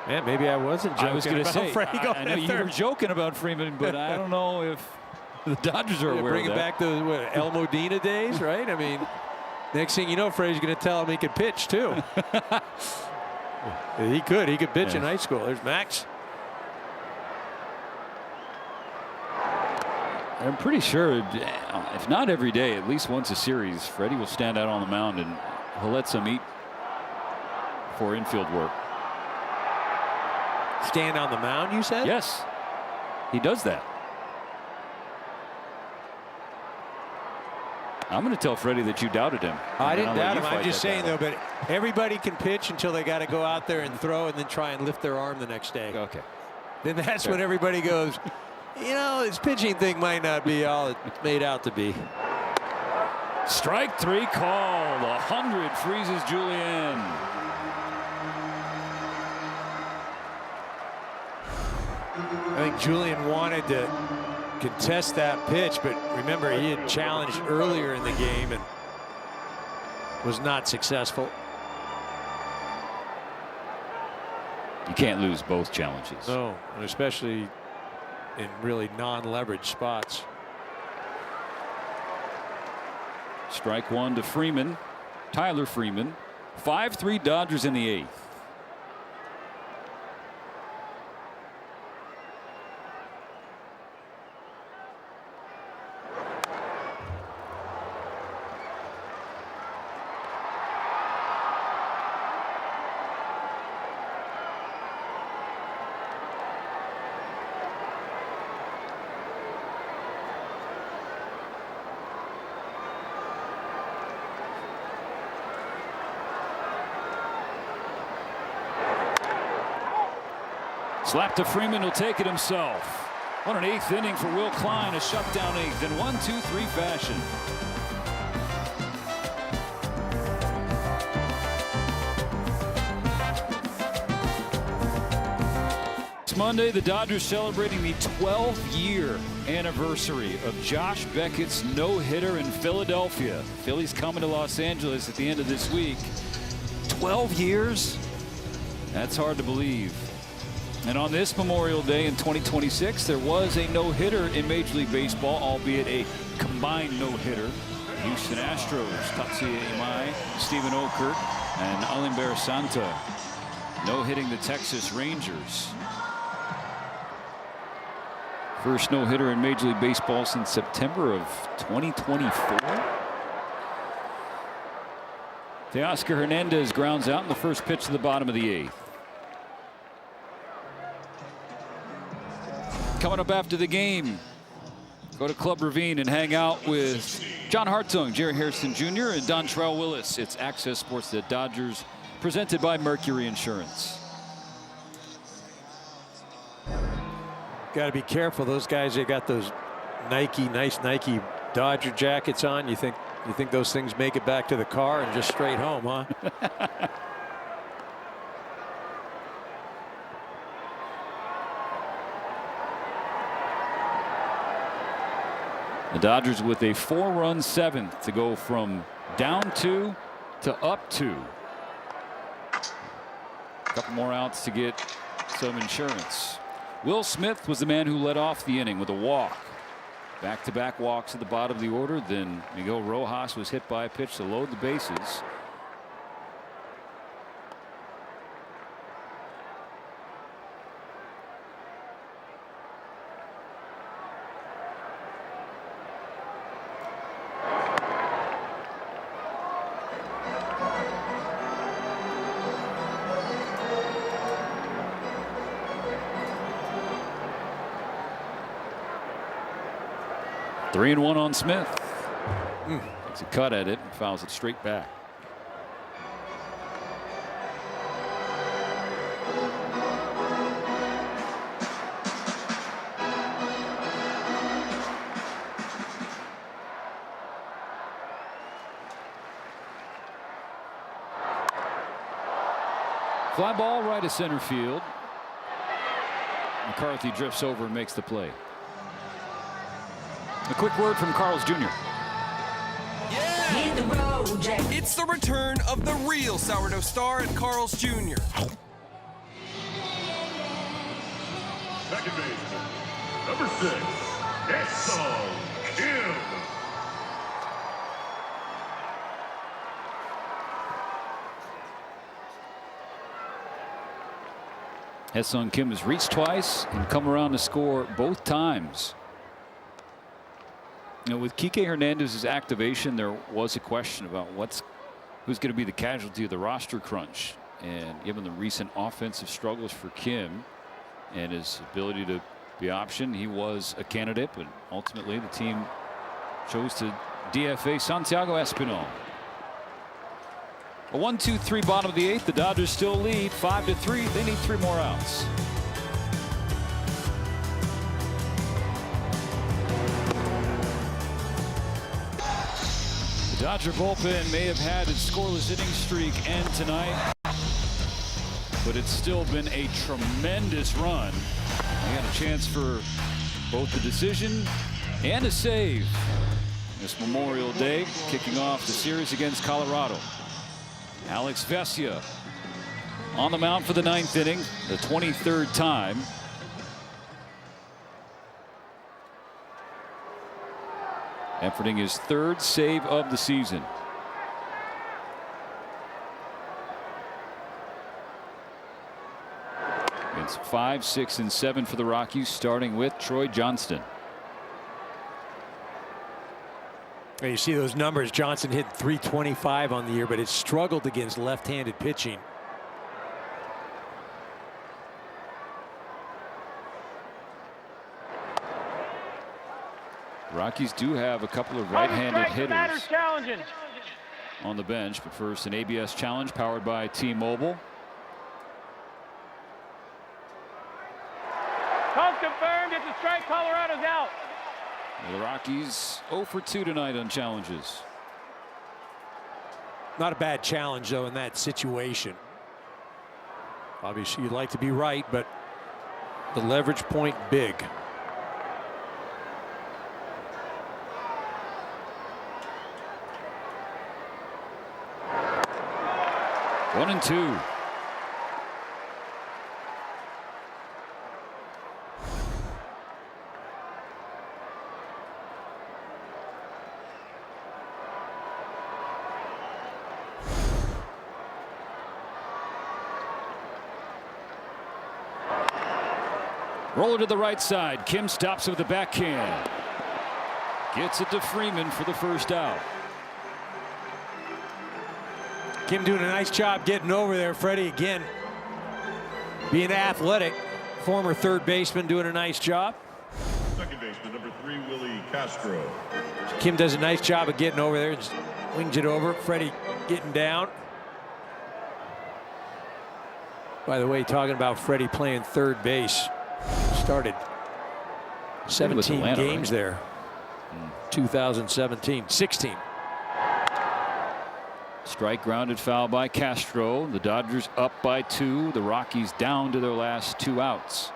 Man, maybe I wasn't joking. I was going to say, I know you were third. Joking about Freeman, but I don't know if the Dodgers are aware of that. Bringing back the El Modena days, right? I mean, next thing you know, Freddie's going to tell him he could pitch too. He could pitch in high school. There's Max. I'm pretty sure, if not every day, at least once a series, Freddie will stand out on the mound and he'll let some eat for infield work. Stand on the mound, you said? Yes, he does that. I'm going to tell Freddie that you doubted him. I didn't doubt him. I'm just saying, though, but everybody can pitch until they got to go out there and throw and then try and lift their arm the next day. Okay. Then that's when everybody goes, this pitching thing might not be all it's made out to be. Strike 3 called. 100 freezes Julian. I think Julian wanted to contest that pitch, but remember he had challenged earlier in the game and was not successful. You can't lose both challenges. No, and especially in really non-leverage spots. Strike 1 to Freeman. Tyler Freeman. 5-3 Dodgers in the 8th. Slap to Freeman, will take it himself. What an 8th inning for Will Klein, a shutdown 8th in 1-2-3 fashion. It's Monday, the Dodgers celebrating the 12-year anniversary of Josh Beckett's no-hitter in Philadelphia. Phillies coming to Los Angeles at the end of this week. 12 years? That's hard to believe. And on this Memorial Day in 2026, there was a no-hitter in Major League Baseball, albeit a combined no-hitter. Houston Astros, Tatsuya Imai, Stephen Okert, and Alimber Santa no-hitting the Texas Rangers. First no-hitter in Major League Baseball since September of 2024. Teoscar Hernandez grounds out in the first pitch of the bottom of the 8th. Coming up after the game, Go to Club Ravine and hang out with John Hartung, Jerry Harrison Jr., and Dontrell Willis. It's Access SportsNet Dodgers, presented by Mercury Insurance. Got to be careful. Those guys, they got those nice Nike Dodger jackets on. You think those things make it back to the car and just straight home, huh? The Dodgers with a 4-run seventh to go from down 2 to up 2. A couple more outs to get some insurance. Will Smith was the man who led off the inning with a walk. Back-to-back walks at the bottom of the order. Then Miguel Rojas was hit by a pitch to load the bases. Three and 1 on Smith. Takes a cut at it and fouls it straight back. Fly ball right to center field. McCarthy drifts over and makes the play. A quick word from Carl's Jr. Hit the road, Jack. It's the return of the real sourdough star at Carl's Jr. Second baseman, number 6, Hesong Kim. Hesong Kim has reached twice and come around to score both times. You know, with Kike Hernandez's activation, there was a question about who's going to be the casualty of the roster crunch. And given the recent offensive struggles for Kim and his ability to be optioned, he was a candidate, but ultimately the team chose to DFA Santiago Espinal. A 1-2-3 bottom of the 8th. The Dodgers still lead 5-3. They need 3 more outs. The Dodger bullpen may have had its scoreless inning streak end tonight, but it's still been a tremendous run. They got a chance for both the decision and a save this Memorial Day, kicking off the series against Colorado. Alex Vesia on the mound for the 9th inning, the 23rd time. Efforting his 3rd save of the season. It's 5, 6, and 7 for the Rockies, starting with Troy Johnston. And you see those numbers. Johnson hit .325 on the year, but it struggled against left-handed pitching. Rockies do have a couple of right-handed hitters on the bench, but first an ABS challenge powered by T-Mobile. Call's confirmed. It's a strike. Colorado's out. The Rockies 0 for 2 tonight on challenges. Not a bad challenge, though, in that situation. Obviously, you'd like to be right, but the leverage point big. One and 2. Roller to the right side. Kim stops with the backhand. Gets it to Freeman for the first out. Kim doing a nice job getting over there. Freddie again being athletic. Former third baseman doing a nice job. Second baseman, number 3, Willie Castro. Kim does a nice job of getting over there. Just wings it over. Freddie getting down. By the way, talking about Freddie playing third base. Started 17 Atlanta, games right? there. 2017. 16. Strike grounded foul by Castro. The Dodgers up by 2. The Rockies down to their last 2 outs.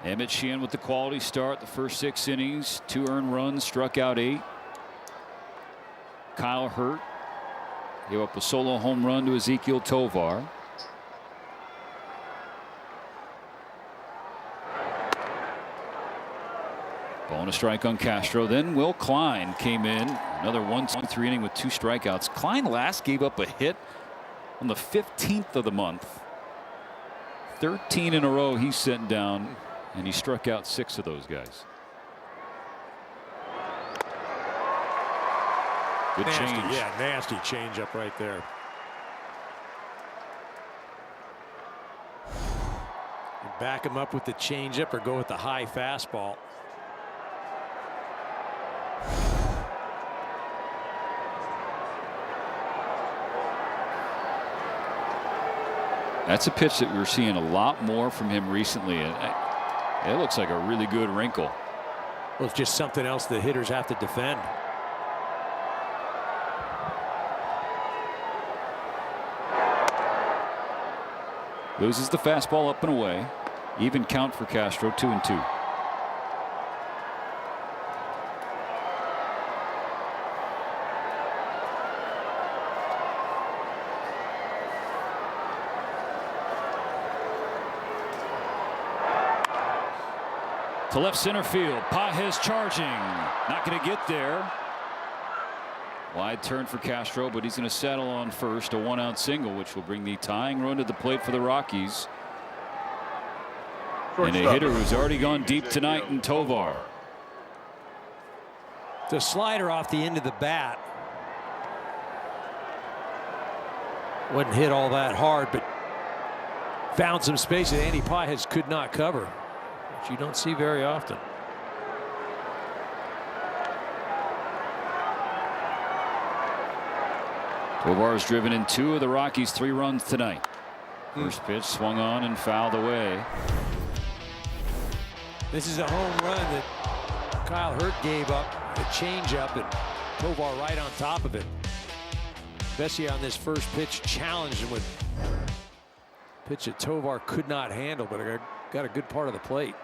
Emmett Sheehan with the quality start. The first 6 innings. 2 earned runs. Struck out 8. Kyle Hurt gave up a solo home run to Ezequiel Tovar. Bonus strike on Castro. Then Will Klein came in. Another 1-3 inning with 2 strikeouts. Klein last gave up a hit on the 15th of the month. 13 in a row he's sent down, and he struck out 6 of those guys. Good Nasty, change. yeah, nasty change up right there. You back him up with the changeup or go with the high fastball. That's a pitch that we're seeing a lot more from him recently. It looks like a really good wrinkle. Well, it's just something else the hitters have to defend. Loses the fastball up and away. Even count for Castro, 2-2. To left center field. Pages charging. Not going to get there. Wide turn for Castro, but he's going to settle on first. A 1-out single, which will bring the tying run to the plate for the Rockies. And a hitter who's already gone deep tonight in Tovar. The slider off the end of the bat. Wasn't hit all that hard, but found some space that Andy Pages could not cover, which you don't see very often. Tovar has driven in 2 of the Rockies' 3 runs tonight. First pitch swung on and fouled away. This is a home run that Kyle Hurt gave up, the changeup, and Tovar right on top of it. Vesia on this first pitch challenged him with a pitch that Tovar could not handle, but got a good part of the plate.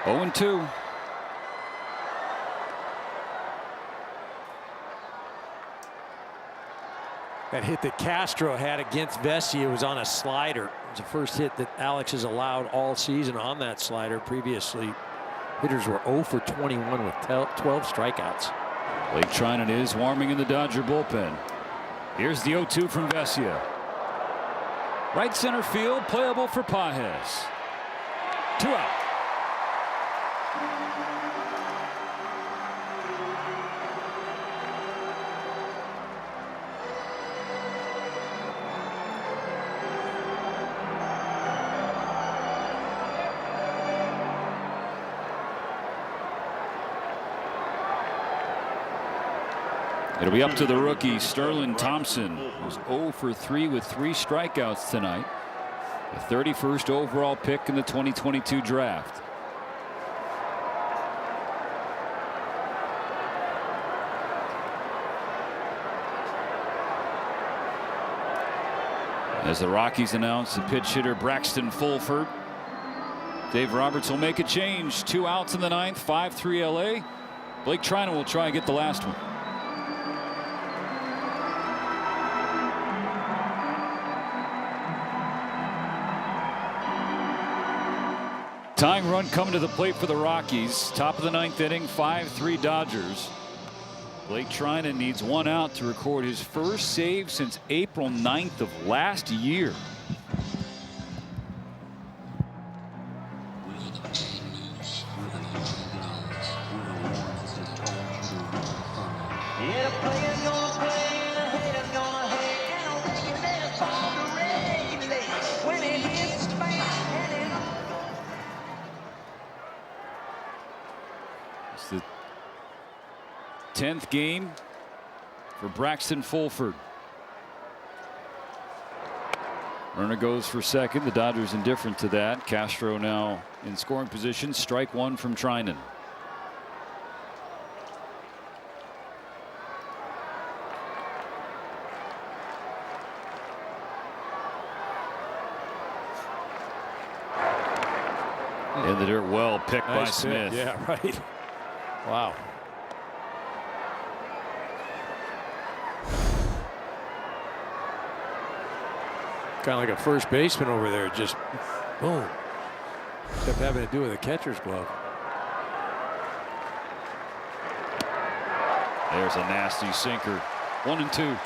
Oh, 0-2. That hit that Castro had against Vesia was on a slider. It was the first hit that Alex has allowed all season on that slider. Previously, hitters were 0 for 21 with 12 strikeouts. Blake Trinan is warming in the Dodger bullpen. Here's the 0-2 from Vesia. Right center field, playable for Pages. 2 out. It'll be up to the rookie Sterling Thompson, who's 0 for 3 with 3 strikeouts tonight. The 31st overall pick in the 2022 draft. As the Rockies announce the pitch hitter Braxton Fulford. Dave Roberts will make a change. 2 outs in the 9th, 5-3 LA. Blake Trinan will try and get the last one. Tying run coming to the plate for the Rockies. Top of the 9th inning, 5-3 Dodgers. Blake Trinan needs 1 out to record his first save since April 9th of last year. Yeah, the player's gonna play. It's the 10th game for Braxton Fulford. Runner goes for second. The Dodgers indifferent to that. Castro now in scoring position. Strike one from Trinan. In the dirt, well picked by Smith. Yeah, right. Wow. Kind of like a first baseman over there, just boom. Except having to do with a catcher's glove. There's a nasty sinker. 1-2.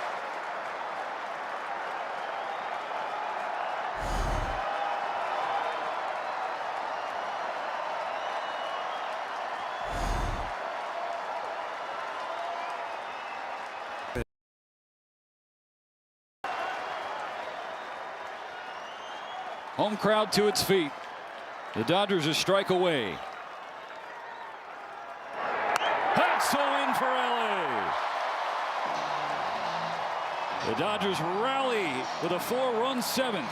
Home crowd to its feet. The Dodgers a strike away. Haxel in for LA. The Dodgers rally with a 4-run 7th.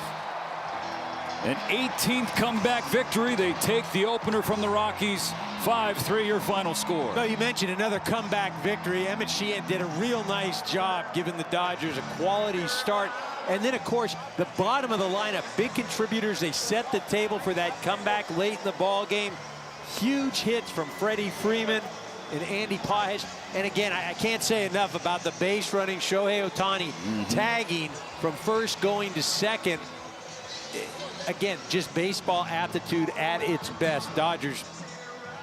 An 18th comeback victory. They take the opener from the Rockies. 5-3 your final score. Well, you mentioned another comeback victory. Emmett Sheehan did a real nice job giving the Dodgers a quality start. And then, of course, the bottom of the lineup, big contributors. They set the table for that comeback late in the ball game. Huge hits from Freddie Freeman and Andy Pages. And again, I can't say enough about the base running Shohei Ohtani tagging from first going to second. Again, just baseball aptitude at its best. Dodgers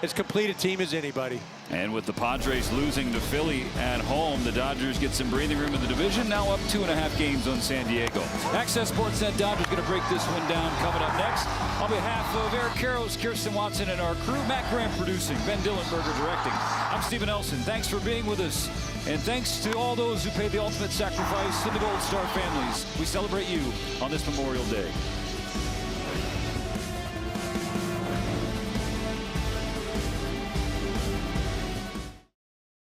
as complete a team as anybody. And with the Padres losing to Philly at home, the Dodgers get some breathing room in the division. Now up 2.5 games on San Diego. Access SportsNet Dodgers going to break this one down coming up next. On behalf of Eric Karros, Kirsten Watson, and our crew, Matt Graham producing, Ben Dillenberger directing. I'm Stephen Elson. Thanks for being with us. And thanks to all those who paid the ultimate sacrifice to the Gold Star families. We celebrate you on this Memorial Day.